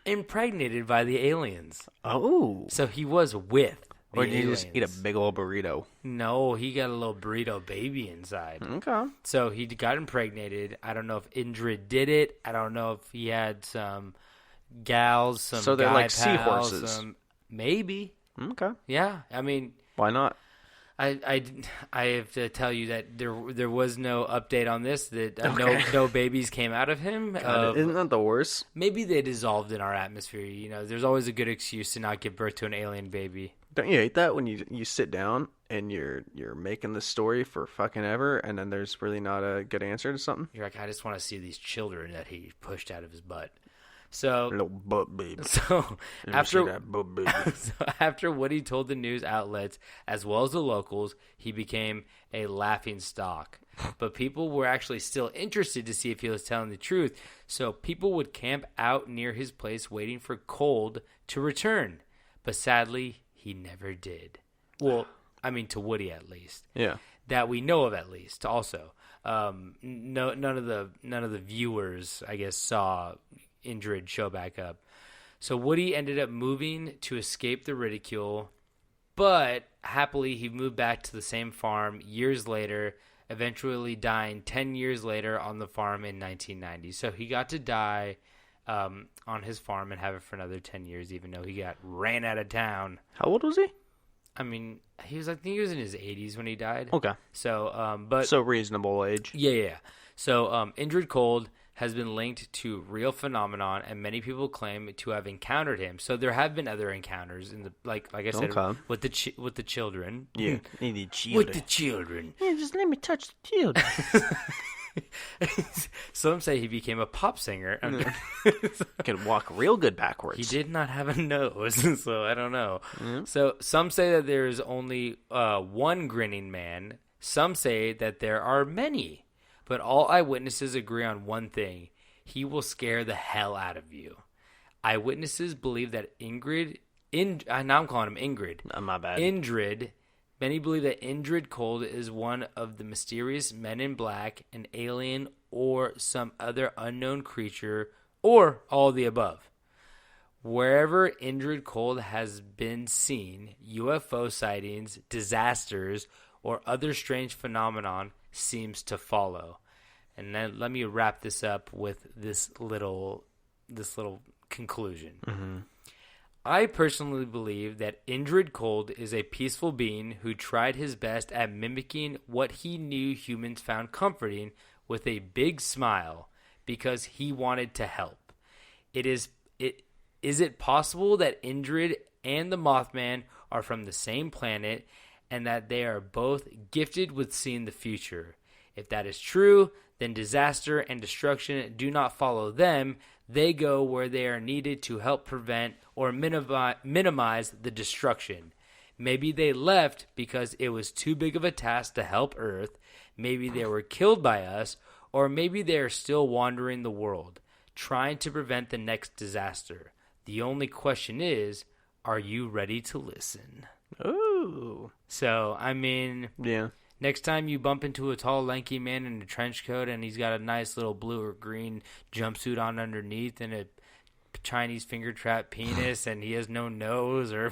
impregnated by the aliens. Oh, so he was with. Or did he just eat a big old burrito? No, he got a little burrito baby inside. Okay. So he got impregnated. I don't know if Indrid did it. I don't know if he had some gals, some so they're guy like pals, seahorses. Maybe. Okay. Yeah, I mean, why not? I have to tell you that there was no update on this. That no babies came out of him. Isn't that the worst? Maybe they dissolved in our atmosphere. You know, there's always a good excuse to not give birth to an alien baby. Don't you hate that when you sit down and you're making this story for fucking ever, and then there's really not a good answer to something? You're like, I just want to see these children that he pushed out of his butt. So little butt baby. So after that butt baby. after what he told the news outlets as well as the locals, he became a laughing stock. But people were actually still interested to see if he was telling the truth. So people would camp out near his place waiting for Cold to return. But sadly, he never did. Well, I mean, to Woody at least. Yeah. That we know of at least. Also, none of the viewers, I guess, saw Indrid show back up. So Woody ended up moving to escape the ridicule, but happily he moved back to the same farm years later, eventually dying 10 years later on the farm in 1990. So he got to die on his farm and have it for another 10 years, even though he got ran out of town. How old was he? I mean, I think he was in his 80s when he died. Okay. So, so reasonable age. Yeah. So, Indrid Cold has been linked to real phenomenon, and many people claim to have encountered him. So there have been other encounters in the like I said with the children. Yeah, the children. With the children. Yeah, just let me touch the children. Some say he became a pop singer. Could walk real good backwards. He did not have a nose, so I don't know. Mm-hmm. So some say that there is only one Grinning Man. Some say that there are many. But all eyewitnesses agree on one thing. He will scare the hell out of you. Eyewitnesses believe that Ingrid... now I'm calling him Ingrid. My bad. Indrid. Many believe that Indrid Cold is one of the mysterious men in black, an alien, or some other unknown creature, or all of the above. Wherever Indrid Cold has been seen, UFO sightings, disasters, or other strange phenomenon seems to follow. And then let me wrap this up with this little conclusion. Mm-hmm. I personally believe that Indrid Cold is a peaceful being who tried his best at mimicking what he knew humans found comforting with a big smile because he wanted to help. Is it possible that Indrid and the Mothman are from the same planet and that they are both gifted with seeing the future? If that is true, then disaster and destruction do not follow them. They go where they are needed to help prevent or minimize the destruction. Maybe they left because it was too big of a task to help Earth. Maybe they were killed by us, or maybe they are still wandering the world, trying to prevent the next disaster. The only question is, are you ready to listen? Ooh. So, I mean... Yeah. Next time you bump into a tall, lanky man in a trench coat and he's got a nice little blue or green jumpsuit on underneath and a Chinese finger trap penis and he has no nose or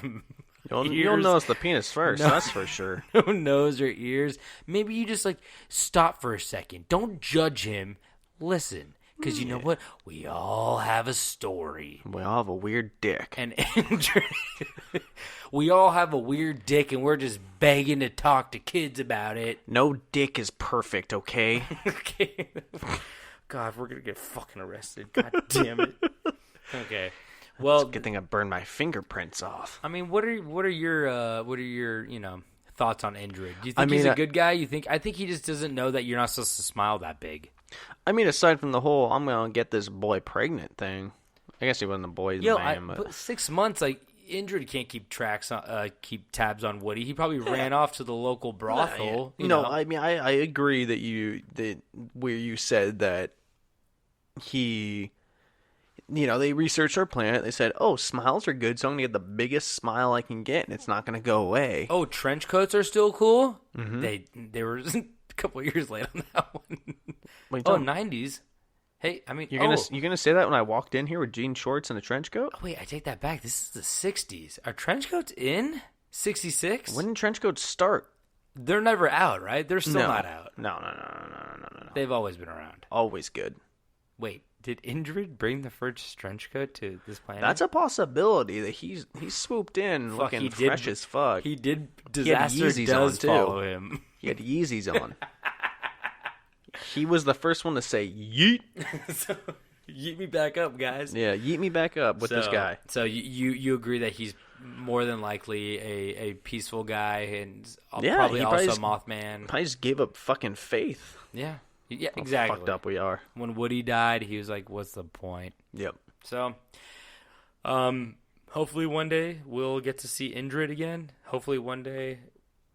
You'll notice the penis first, that's for sure. No nose or ears. Maybe you just, stop for a second. Don't judge him. Listen. Because you know what? We all have a story. We all have a weird dick. And we all have a weird dick, and we're just begging to talk to kids about it. No dick is perfect, okay? Okay. God, we're gonna get fucking arrested. God damn it. Okay. Well, it's a good thing I burned my fingerprints off. I mean, what are your thoughts on Indrid? Do you think he's a good guy? I think he just doesn't know that you're not supposed to smile that big. I mean, aside from the whole "I'm gonna get this boy pregnant" thing, I guess he wasn't a boy's man. But 6 months, Indrid can't keep tabs on Woody. He probably ran off to the local brothel. I mean, I agree that where you said that he, they researched our planet. They said, "Oh, smiles are good, so I'm gonna get the biggest smile I can get, and it's not gonna go away." Oh, trench coats are still cool. Mm-hmm. They were a couple of years late on that one. Wait, 90s. Hey, I mean, you're gonna say that when I walked in here with jean shorts and a trench coat? Oh, wait, I take that back. This is the 60s. Are trench coats in 66? When did trench coats start? They're never out, right? They're still not out. No. They've always been around. Always good. Wait, did Indrid bring the first trench coat to this planet? That's a possibility that he swooped in looking fresh as fuck. He did. Disaster does follow him. He had Yeezys on. He was the first one to say yeet. So, yeet me back up, guys. Yeah, yeet me back up with this guy. So you agree that he's more than likely a peaceful guy and probably also a Mothman. Probably just gave up fucking faith. Yeah, exactly. How fucked up we are. When Woody died, he was like, "What's the point?" Yep. So, hopefully one day we'll get to see Indrid again. Hopefully one day.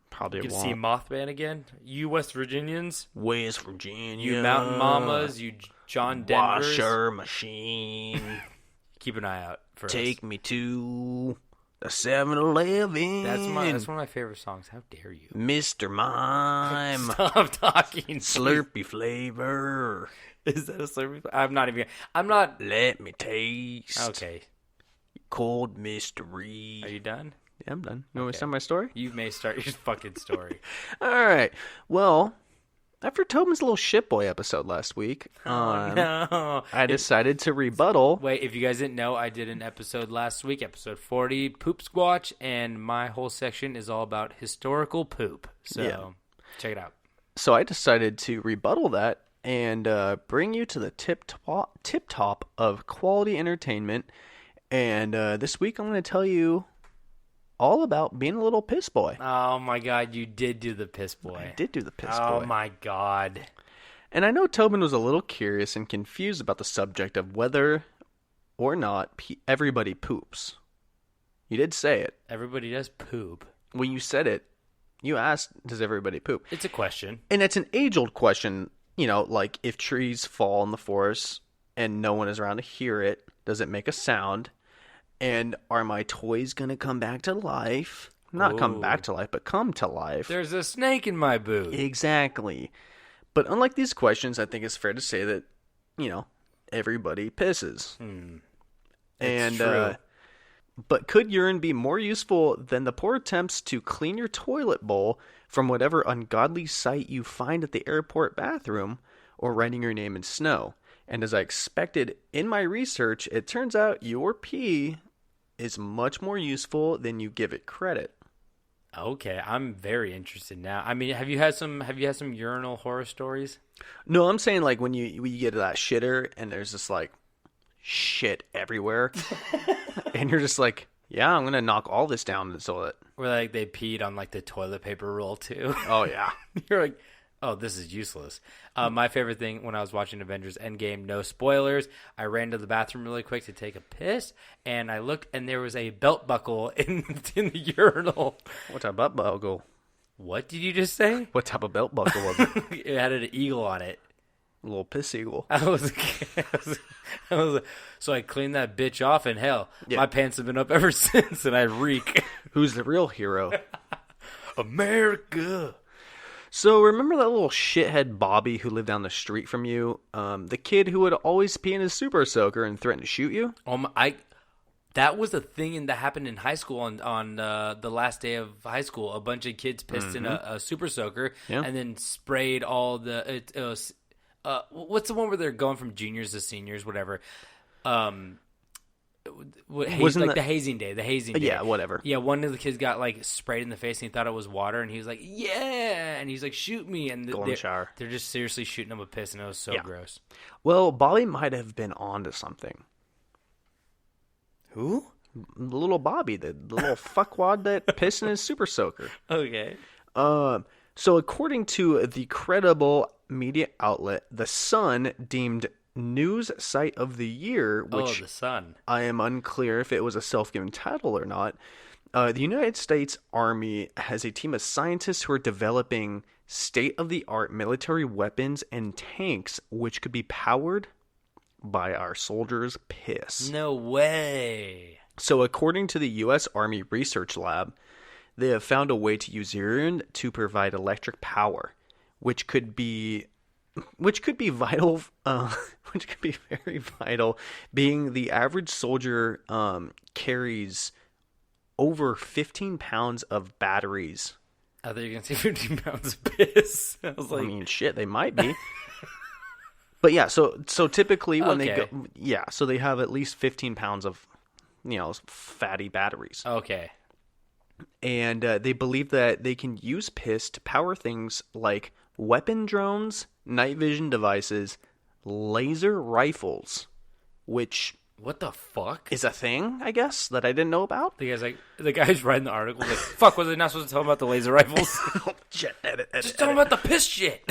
Probably get to won't. see Mothman again. You West Virginians. West Virginia. You Mountain Mamas. You John Denvers. Washer machine. Keep an eye out for Take us. me to the 7-Eleven. That's one of my favorite songs. How dare you? Mr. Mime. Stop talking. Slurpee flavor. Is that a Slurpee flavor? I'm not. Let me taste. Okay. Cold mystery. Are you done? Yeah, I'm done. You want me to start my story? You may start your fucking story. All right. Well, after Tobin's little shitboy episode last week, no. I decided to rebuttal. Wait, if you guys didn't know, I did an episode last week, episode 40, Poop Squatch, and my whole section is all about historical poop. So check it out. So I decided to rebuttal that and bring you to the tip top of quality entertainment. And this week I'm going to tell you all about being a little piss boy. Oh my God, you did do the piss boy. I did do the piss boy. Oh my God. And I know Tobin was a little curious and confused about the subject of whether or not everybody poops. You did say it. Everybody does poop. When you said it, you asked, does everybody poop? It's a question. And it's an age-old question, like if trees fall in the forest and no one is around to hear it, does it make a sound? And are my toys going to come back to life? Not come back to life, but come to life. There's a snake in my boot. Exactly. But unlike these questions, I think it's fair to say that, everybody pisses. It's true. But could urine be more useful than the poor attempts to clean your toilet bowl from whatever ungodly sight you find at the airport bathroom or writing your name in snow? And as I expected in my research, it turns out your pee is much more useful than you give it credit. Okay, I'm very interested now. I mean, have you had some urinal horror stories? No, I'm saying like when you get to that shitter and there's just like shit everywhere, and you're just like, yeah, I'm gonna knock all this down the toilet. Where like they peed on like the toilet paper roll too. Oh yeah, you're like, oh, this is useless. My favorite thing when I was watching Avengers Endgame, no spoilers, I ran to the bathroom really quick to take a piss, and I looked, and there was a belt buckle in the urinal. What type of belt buckle? What did you just say? What type of belt buckle was it? It had an eagle on it. A little piss eagle. So I cleaned that bitch off, and hell, yeah. My pants have been up ever since, and I reek. Who's the real hero? America. So remember that little shithead Bobby who lived down the street from you? The kid who would always pee in his super soaker and threaten to shoot you? That was a thing that happened in high school on the last day of high school. A bunch of kids pissed in a super soaker and then sprayed all the what's the one where they're going from juniors to seniors, whatever. The hazing day. Yeah, whatever. Yeah, one of the kids got like sprayed in the face and he thought it was water, and he was like, "Yeah," and he's like, "Shoot me!" And shower. They're just seriously shooting him with piss, and it was so gross. Well, Bobby might have been onto something. Who? The little Bobby, the little fuckwad that pissed in his super soaker. Okay. So according to the credible media outlet, The Sun deemed News Site of the Year, which The Sun. I am unclear if it was a self-given title or not. The United States Army has a team of scientists who are developing state-of-the-art military weapons and tanks, which could be powered by our soldiers' piss. No way. So according to the U.S. Army Research Lab, they have found a way to use urine to provide electric power, which could be vital, which could be very vital, being the average soldier carries over 15 pounds of batteries. I thought you were going to say 15 pounds of piss. I was like, I mean, shit, they might be. But yeah, so typically when they go, so they have at least 15 pounds of, fatty batteries. Okay. And they believe that they can use piss to power things like weapon drones, night vision devices, laser rifles, which... What the fuck? Is a thing, I guess, that I didn't know about. The guy's writing the article like, fuck, was I not supposed to tell him about the laser rifles? Shit, Just tell him about the piss shit.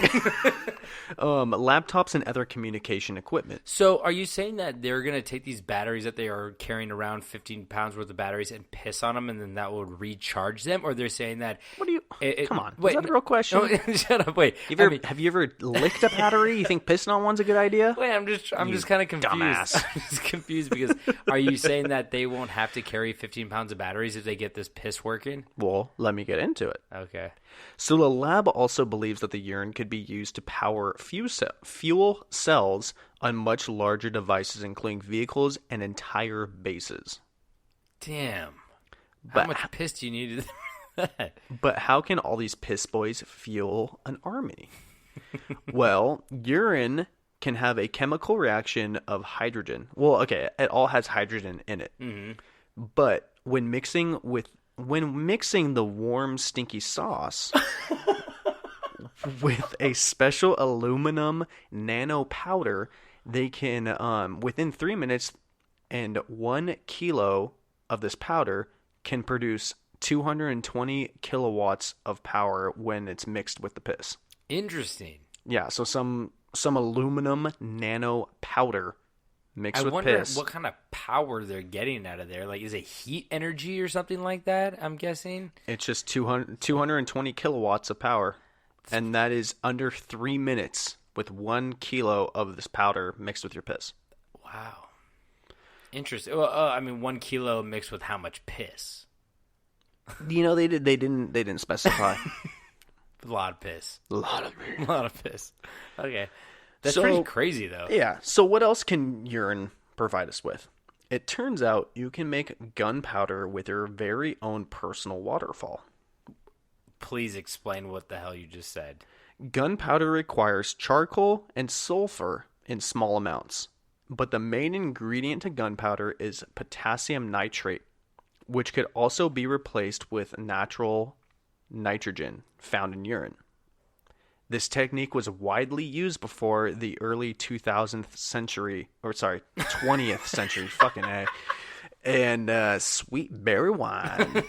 Laptops and other communication equipment. So are you saying that they're going to take these batteries that they are carrying around, 15 pounds worth of batteries, and piss on them, and then that will recharge them? Or they're saying that... What do you... Come on. Wait, is that a real question? No, shut up, wait. Have you ever licked a battery? You think pissing on one's a good idea? Wait, I'm just kind of confused. Dumbass. I'm just confused because are you saying that they won't have to carry 15 pounds of batteries if they get this piss working? Well, let me get into it. Okay. So the lab also believes that the urine could be used to power fuel cells on much larger devices, including vehicles and entire bases. Damn. How much piss do you need to that? But how can all these piss boys fuel an army? Well, urine can have a chemical reaction of hydrogen. Well, okay, it all has hydrogen in it. Mm-hmm. But when mixing the warm, stinky sauce with a special aluminum nano powder, they can, within 3 minutes, and 1 kilo of this powder can produce 220 kilowatts of power when it's mixed with the piss. Interesting. Yeah, so some aluminum nano powder mixed with piss. I wonder what kind of power they're getting out of there. Like, is it heat energy or something like that, I'm guessing? It's just 220 kilowatts of power. And that is under 3 minutes with 1 kilo of this powder mixed with your piss. Wow. Interesting. Well, 1 kilo mixed with how much piss? They didn't specify. A lot of piss. A lot of piss. Okay. That's pretty crazy, though. Yeah. So what else can urine provide us with? It turns out you can make gunpowder with your very own personal waterfall. Please explain what the hell you just said. Gunpowder requires charcoal and sulfur in small amounts. But the main ingredient to gunpowder is potassium nitrate, which could also be replaced with natural nitrogen found in urine. This technique was widely used before the early 20th century, fucking A, and sweet berry wine.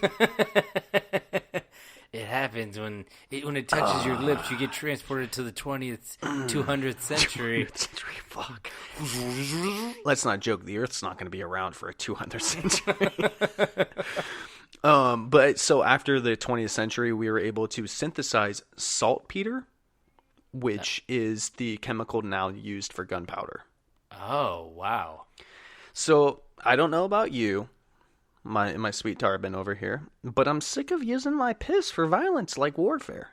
It happens when it touches your lips, you get transported to the 200th century. Fuck. Let's not joke. The Earth's not going to be around for a 200th century. But so after the 20th century, we were able to synthesize saltpeter, which is the chemical now used for gunpowder. Oh, wow. So I don't know about you, my sweet Tarbin over here, but I'm sick of using my piss for violence like warfare.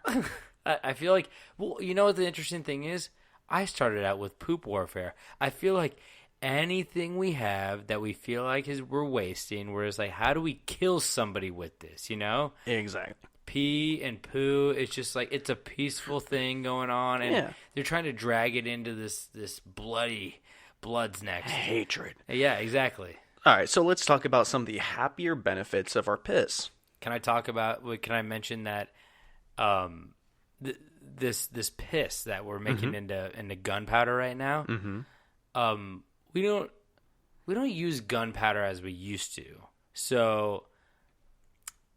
I feel like, well, you know what the interesting thing is? I started out with poop warfare. I feel like anything we have that we feel like we're wasting, whereas like, how do we kill somebody with this, you know? Exactly. Pee and poo, it's just like, it's a peaceful thing going on, and they're trying to drag it into this blood's next. Hatred. Yeah, exactly. All right, so let's talk about some of the happier benefits of our piss. Can I mention that this piss that we're making into gunpowder right now? Mm-hmm. We don't use gunpowder as we used to. So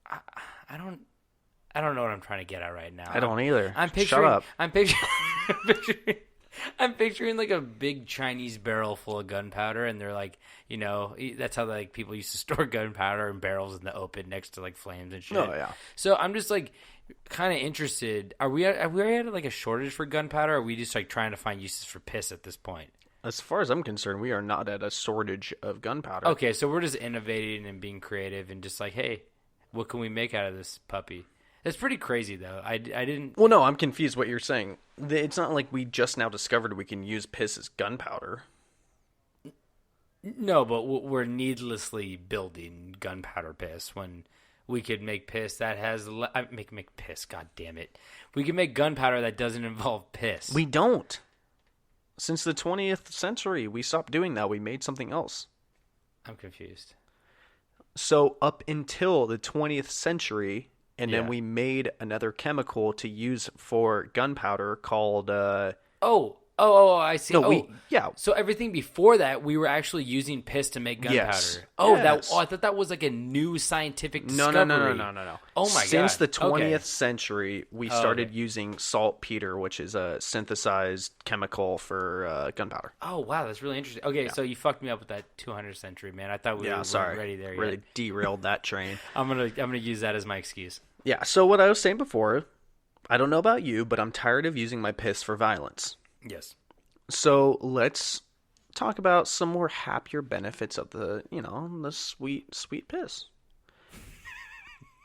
I don't know what I'm trying to get at right now. I don't either. Shut up. I'm picturing like a big Chinese barrel full of gunpowder, and they're like, you know, that's how like people used to store gunpowder in barrels in the open next to like flames and shit. Oh yeah. So I'm just like kind of interested. Are we at like a shortage for gunpowder? Or are we just like trying to find uses for piss at this point? As far as I'm concerned, we are not at a shortage of gunpowder. Okay, so we're just innovating and being creative and just like, hey, what can we make out of this puppy? It's pretty crazy, though. I didn't... Well, no, I'm confused what you're saying. It's not like we just now discovered we can use piss as gunpowder. No, but we're needlessly building gunpowder piss when we could make piss that has... Make piss, god damn it. We can make gunpowder that doesn't involve piss. We don't. Since the 20th century, we stopped doing that. We made something else. I'm confused. So up until the 20th century... And then we made another chemical to use for gunpowder called... I see. No, So everything before that, we were actually using piss to make gunpowder. Yes. I thought that was like a new scientific discovery. No. Oh my god. Since the 20th century, we started using saltpeter, which is a synthesized chemical for gunpowder. Oh wow, that's really interesting. Okay, so you fucked me up with that 200th century, man. I thought we were ready there. Really derailed that train. I'm gonna use that as my excuse. Yeah. So what I was saying before, I don't know about you, but I'm tired of using my piss for violence. Yes. So let's talk about some more happier benefits of the sweet, sweet piss.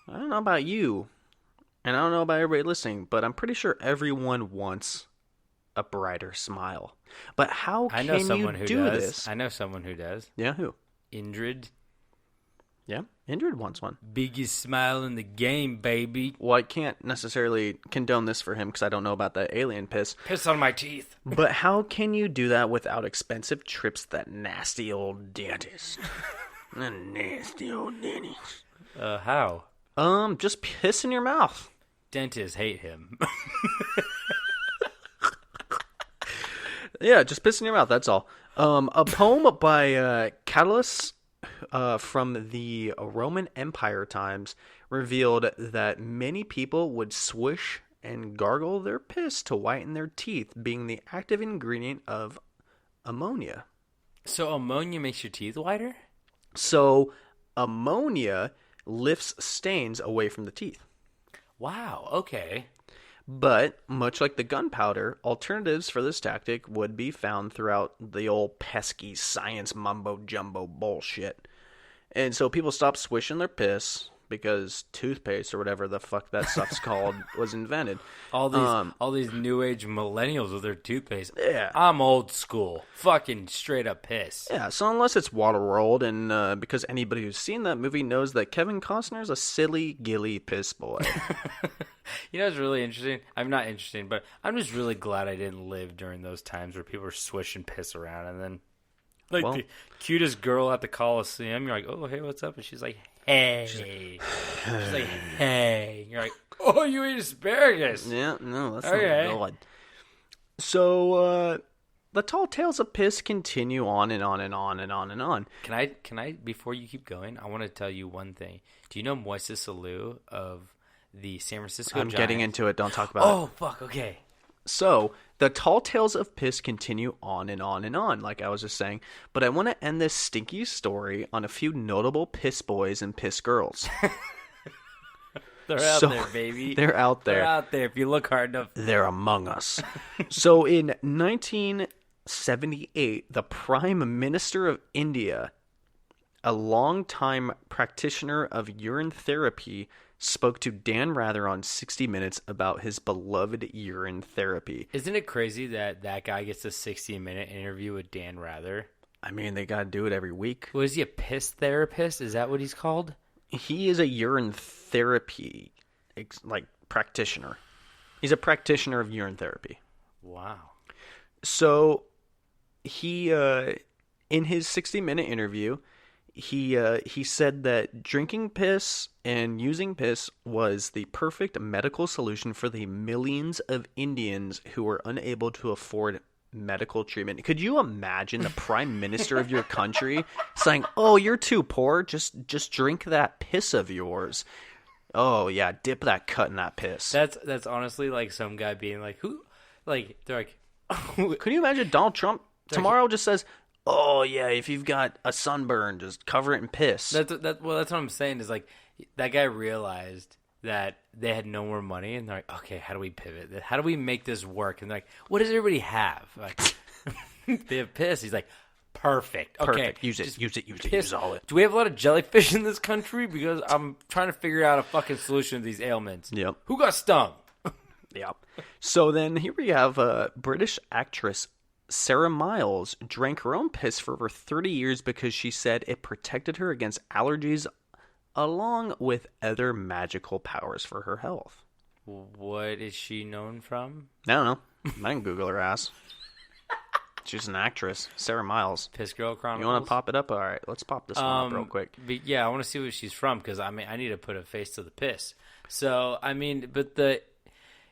I don't know about you, and I don't know about everybody listening, but I'm pretty sure everyone wants a brighter smile. But how can you do this? I know someone who does. Yeah, who? Indrid. Yeah, Indrid wants one. Biggest smile in the game, baby. Well, I can't necessarily condone this for him because I don't know about that alien piss. Piss on my teeth. But how can you do that without expensive trips to that nasty old dentist? That nasty old dentist. How? Just piss in your mouth. Dentists hate him. Yeah, just piss in your mouth, that's all. A poem by Catullus from the Roman Empire times revealed that many people would swish and gargle their piss to whiten their teeth, being the active ingredient of ammonia. So ammonia makes your teeth whiter? So ammonia lifts stains away from the teeth. Wow, okay. But, much like the gunpowder, alternatives for this tactic would be found throughout the old pesky science mumbo-jumbo bullshit. And so people stopped swishing their piss because toothpaste or whatever the fuck that stuff's called was invented. All these new age millennials with their toothpaste. Yeah. I'm old school. Fucking straight up piss. Yeah, so unless it's Waterworld, and because anybody who's seen that movie knows that Kevin Costner's a silly, gilly piss boy. You know what's really interesting? I'm not interesting, but I'm just really glad I didn't live during those times where people were swishing piss around, and then the cutest girl at the Coliseum, you're like, oh, hey, what's up? And she's like, hey. She's like, hey. You're like, oh, you eat asparagus. Yeah, no, that's okay. not good. So, the tall tales of piss continue on and on and on and on and on. Can I, before you keep going, I want to tell you one thing. Do you know Moises Alou of the San Francisco Giants? I'm getting into it. Don't talk about it. Oh, fuck, okay. So, the tall tales of piss continue on and on and on, like I was just saying. But I want to end this stinky story on a few notable piss boys and piss girls. They're out there, baby. They're out there. They're out there if you look hard enough. They're among us. So, in 1978, the Prime Minister of India, a longtime practitioner of urine therapy, spoke to Dan Rather on 60 Minutes about his beloved urine therapy. Isn't it crazy that guy gets a 60-minute interview with Dan Rather? I mean, they got to do it every week. Well, is he a piss therapist? Is that what he's called? He is a urine therapy, practitioner. He's a practitioner of urine therapy. Wow. So, he, in his 60-minute interview, he said that drinking piss and using piss was the perfect medical solution for the millions of Indians who were unable to afford medical treatment. Could you imagine the prime minister of your country saying, "Oh, you're too poor. Just drink that piss of yours. Oh yeah, dip that cut in that piss." That's honestly like some guy being like, "Who?" Like they're like, could you imagine Donald Trump tomorrow just says, "Oh yeah, if you've got a sunburn, just cover it in piss." That's what I'm saying is like that guy realized that they had no more money, and they're like, "Okay, how do we pivot? How do we make this work?" And they're like, "What does everybody have?" Like, they have piss. He's like, "Perfect. Okay, perfect. Use it. Use all it." Do we have a lot of jellyfish in this country? Because I'm trying to figure out a fucking solution to these ailments. Yep. Who got stung? Yep. So then here we have British actress Sarah Miles drank her own piss for over 30 years because she said it protected her against allergies along with other magical powers for her health. What is she known from? I don't know. I can Google her ass. She's an actress. Sarah Miles. Piss Girl Chronicles. You want to pop it up? All right, let's pop this one up real quick. But yeah, I want to see where she's from because, I mean, I need to put a face to the piss. So, I mean, but the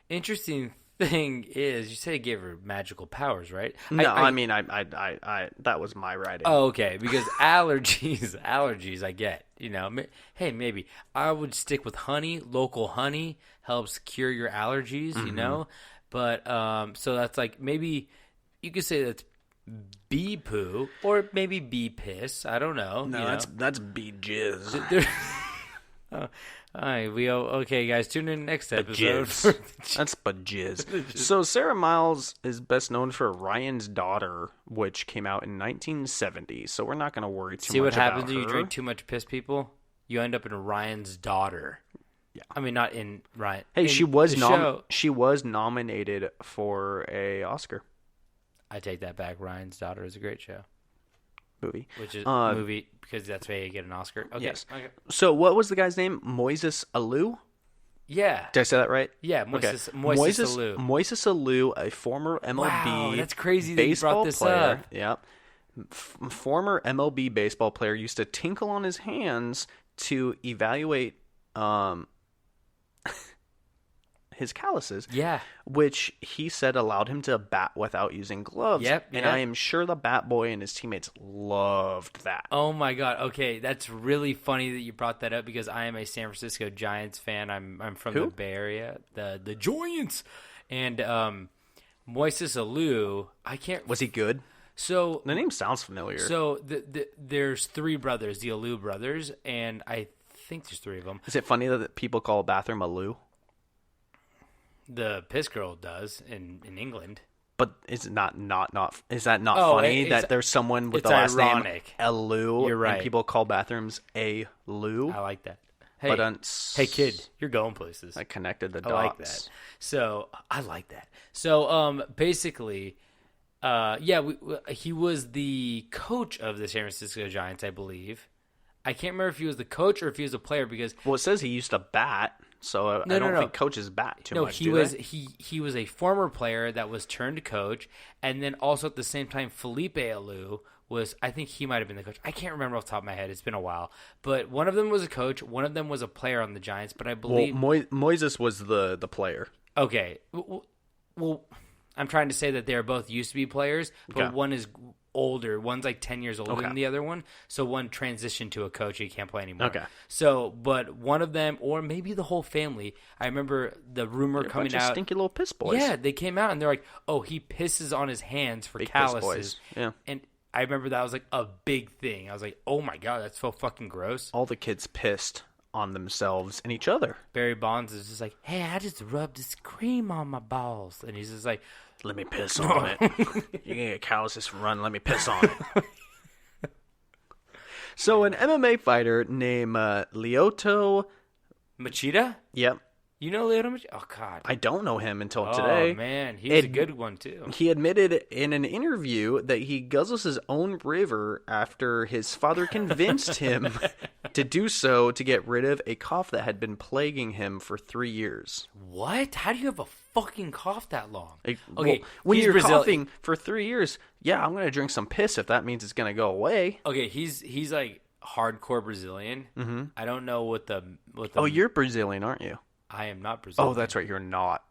interesting thing is, you said it gave her magical powers, right? No, I mean, that was my writing. Oh, okay, because allergies, I get. You know, hey, maybe I would stick with honey. Local honey helps cure your allergies. Mm-hmm. You know, but so that's like maybe you could say that's bee poo or maybe bee piss. I don't know. No, that's bee jizz. All right, okay, guys. Tune in next episode. That's bajizz. So Sarah Miles is best known for Ryan's Daughter, which came out in 1970. So we're not going to worry too much about her. See what happens when you drink too much piss, people? You end up in Ryan's Daughter. Yeah, I mean not in Ryan. Hey, she was nominated for a Oscar. I take that back. Ryan's Daughter is a great show. Movie. Which is movie because that's why you get an Oscar. Okay. Yes. Okay. So what was the guy's name? Moises Alou? Yeah. Did I say that right? Yeah, Moises Alou. Moises Alou, a former MLB that's crazy baseball that you brought this player. up. Yeah. Former MLB baseball player used to tinkle on his hands to evaluate his calluses. Yeah. Which he said allowed him to bat without using gloves. Yep. And I am sure the bat boy and his teammates loved that. Oh my God. Okay. That's really funny that you brought that up because I am a San Francisco Giants fan. I'm from the Bay Area. The Giants. And Moises Alou, Was he good? So the name sounds familiar. So there's three brothers, the Alou brothers, and I think there's three of them. Is it funny that people call a bathroom a loo? The piss girl does in England. But is it not is that not funny that there's someone with the last ironic. name Alou? You're right. And people call bathrooms a loo? I like that. Hey, hey, kid, you're going places. I connected the dots. I like that. So I like that. So basically, he was the coach of the San Francisco Giants, I believe. I can't remember if he was the coach or if he was a player because it says he used to bat. So I don't think coaches bat too much. No, he was a former player that was turned coach, and then also at the same time, Felipe Alou was. I think he might have been the coach. I can't remember off the top of my head. It's been a while, but one of them was a coach. One of them was a player on the Giants. But I believe Moises was the player. Okay, well, I'm trying to say that they both used to be players, but one is older. One's like 10 years older than the other one. So one transitioned to a coach. He can't play anymore. Okay. So, but one of them, or maybe the whole family, I remember the rumor coming out. Stinky little piss boys. Yeah, they came out and they're like, oh, he pisses on his hands for calluses. Yeah. And I remember that was like a big thing. I was like, oh my God, that's so fucking gross. All the kids pissed on themselves and each other. Barry Bonds is just like, hey, I just rubbed this cream on my balls. And he's just like, let me piss on it. You're going to get calluses from running. Let me piss on it. So an MMA fighter named Lyoto Machida? Yep. You know Lyoto Machida? Oh, God. I don't know him until today. Oh, man. He was a good one, too. He admitted in an interview that he guzzles his own river after his father convinced him to do so to get rid of a cough that had been plaguing him for 3 years. What? How do you have a fucking cough that long? Okay, well, when you're coughing for 3 years, yeah, I'm going to drink some piss if that means it's going to go away. Okay, he's like hardcore Brazilian. Mm-hmm. I don't know what the. Oh, you're Brazilian, aren't you? I am not Brazilian. Oh, that's right. You're not.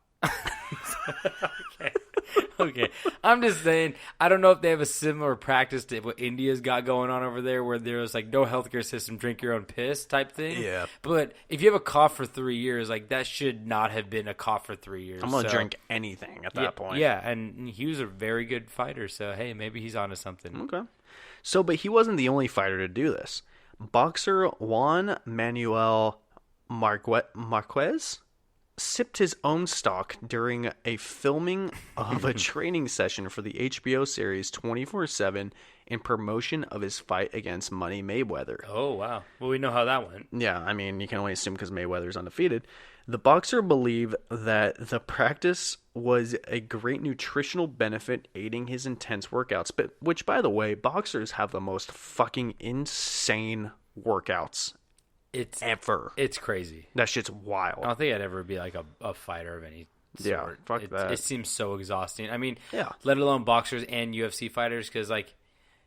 Okay. I'm just saying, I don't know if they have a similar practice to what India's got going on over there where there's like no healthcare system, drink your own piss type thing. Yeah. But if you have a cough for 3 years, like that should not have been a cough for 3 years. I'm going to drink anything at that point. Yeah, and he was a very good fighter, so hey, maybe he's onto something. Okay. So, but he wasn't the only fighter to do this. Boxer Juan Manuel Marquez sipped his own stock during a filming of a training session for the HBO series 24/7 in promotion of his fight against Money Mayweather. Oh, wow. Well, we know how that went. Yeah, I mean, you can only assume because Mayweather's undefeated. The boxer believed that the practice was a great nutritional benefit aiding his intense workouts, but which, by the way, boxers have the most fucking insane workouts ever. It's crazy. That shit's wild. I don't think I'd ever be like a fighter of any sort. Yeah, fuck that. It seems so exhausting. I mean, yeah. Let alone boxers and UFC fighters, because like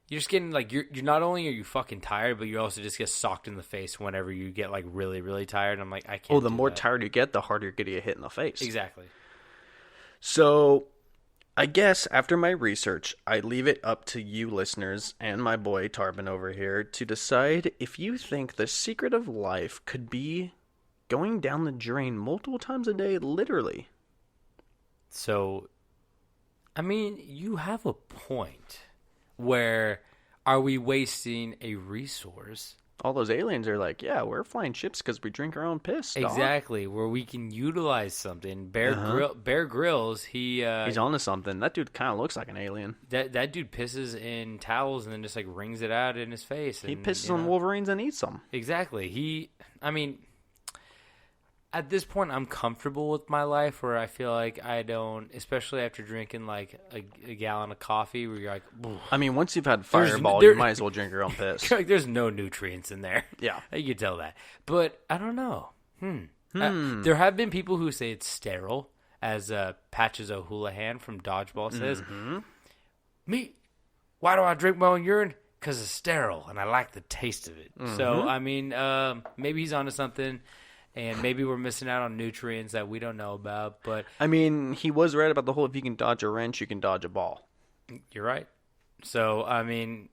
you're just getting like you're not only are you fucking tired, but you also just get socked in the face whenever you get like really really tired. I'm like, I can't. Oh, the more tired you get, the harder you're gonna get hit in the face. Exactly. So, I guess after my research, I leave it up to you listeners and my boy Tarbin over here to decide if you think the secret of life could be going down the drain multiple times a day, literally. So, I mean, you have a point. Where are we wasting a resource? All those aliens are like, yeah, we're flying ships because we drink our own piss. Dog. Exactly, where we can utilize something. Bear Grylls, he's onto something. That dude kind of looks like an alien. That dude pisses in towels and then just like wrings it out in his face. He pisses on Wolverines and eats them. Exactly. At this point, I'm comfortable with my life where I feel like I don't, especially after drinking like a gallon of coffee where you're like, ooh. I mean, once you've had Fireball, you might as well drink your own piss. Like, there's no nutrients in there. Yeah. You can tell that. But I don't know. There have been people who say it's sterile, as Patches O'Houlihan from Dodgeball says. Mm-hmm. Me, why do I drink my own urine? Because it's sterile, and I like the taste of it. Mm-hmm. So, I mean, maybe he's onto something. And maybe we're missing out on nutrients that we don't know about. But I mean, he was right about the whole if you can dodge a wrench, you can dodge a ball. You're right. So, I mean,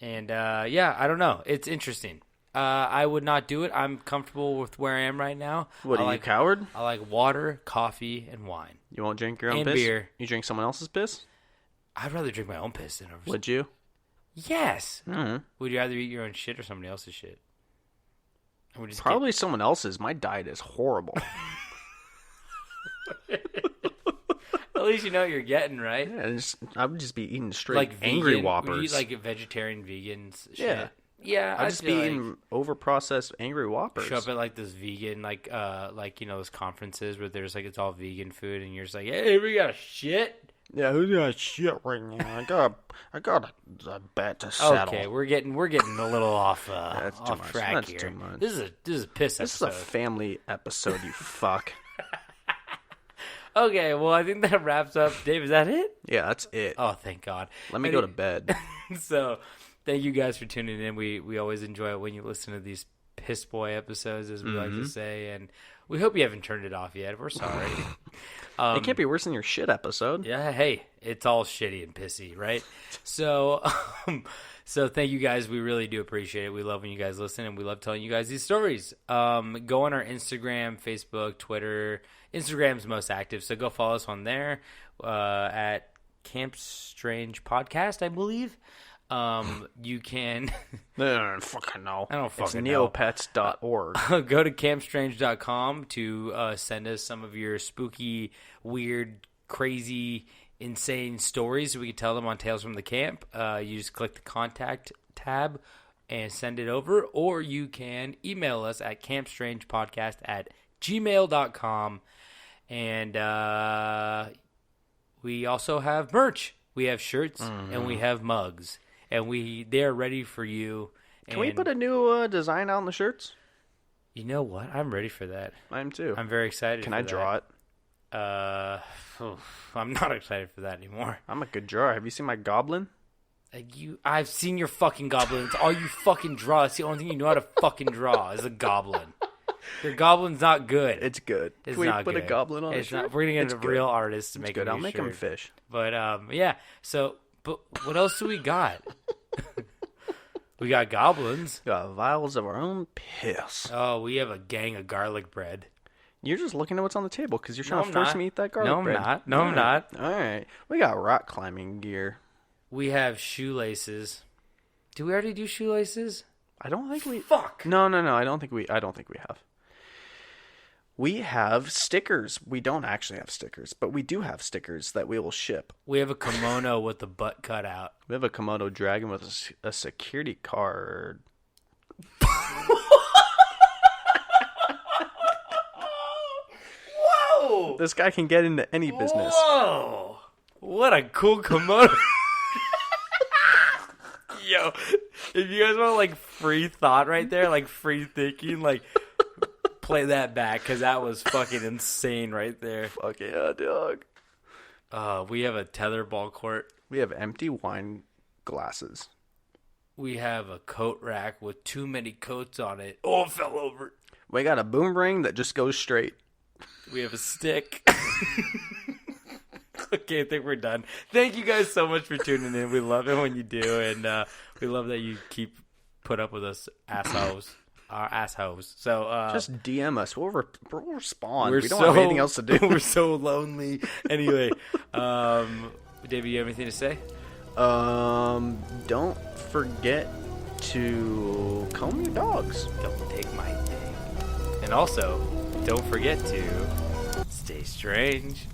and I don't know. It's interesting. I would not do it. I'm comfortable with where I am right now. What, are you a coward? I like water, coffee, and wine. You won't drink your own piss? And beer. You drink someone else's piss? I'd rather drink my own piss than others. Would you? Yes. Mm-hmm. Would you rather eat your own shit or somebody else's shit? Probably someone else's. My diet is horrible. At least you know what you're getting, right? Yeah, I would just be eating straight like Angry Whoppers. Would you eat like vegetarian, vegans shit? Yeah. Yeah, I'd just be eating overprocessed Angry Whoppers. Show up at like this vegan, like those conferences where there's like it's all vegan food, and you're just like, hey, we got shit. Yeah, who's got shit right now? I got a bet to settle. Okay, we're getting a little off off track That's here. too much. This is a piss This episode. is a family episode, you fuck. Okay, well, I think that wraps up. Dave, is that it? Yeah, that's it. Oh, thank God. Let me go to bed. So, thank you guys for tuning in. We always enjoy it when you listen to these piss boy episodes, as we like to say, and we hope you haven't turned it off yet. We're sorry. It can't be worse than your shit episode. Yeah, hey, it's all shitty and pissy, right? So, so thank you guys. We really do appreciate it. We love when you guys listen, and we love telling you guys these stories. Go on our Instagram, Facebook, Twitter. Instagram's most active, so go follow us on there at Camp Strange Podcast, I believe. You can... I don't fucking know. I don't fucking know. It's neopets.org. Go to campstrange.com to send us some of your spooky, weird, crazy, insane stories so we can tell them on Tales from the Camp. You just click the contact tab and send it over, or you can email us at campstrangepodcast@gmail.com. And we also have merch. We have shirts and we have mugs, and they're ready for you. Can we put a new design out on the shirts? You know what? I'm ready for that. I am too. I'm very excited. Can I draw it? I'm not excited for that anymore. I'm a good drawer. Have you seen my goblin? I've seen your fucking goblin. It's all you fucking draw. It's the only thing you know how to fucking draw is a goblin. Your goblin's not good. It's good. It's Can we not put good. a goblin on It's it? not. We're gonna get a real artist to make good. a I'll make him shirt. fish. But yeah. So, but what else do we got? We got goblins. We got vials of our own piss. Oh, we have a gang of garlic bread. You're just looking at what's on the table because you're trying to force me to eat that garlic bread. No, I'm not. All right. We got rock climbing gear. We have shoelaces. Did we already do shoelaces? I don't think we. Fuck. No. I don't think we have. We have stickers. We don't actually have stickers, but we do have stickers that we will ship. We have a kimono with the butt cut out. We have a Komodo dragon with a security card. Whoa! This guy can get into any business. Whoa! What a cool kimono. Yo, if you guys want like free thought right there, like free thinking, like play that back because that was fucking insane right there. Fuck yeah, dog. We have a tetherball court. We have empty wine glasses. We have a coat rack with too many coats on it. Oh, it fell over. We got a boomerang that just goes straight. We have a stick. Okay, I think we're done. Thank you guys so much for tuning in. We love it when you do, and we love that you keep put up with us assholes. Our assholes. So just DM us. We'll respond. We don't have anything else to do. We're so lonely. Anyway, David, you have anything to say? Don't forget to comb your dogs. Don't take my thing. And also, don't forget to stay strange.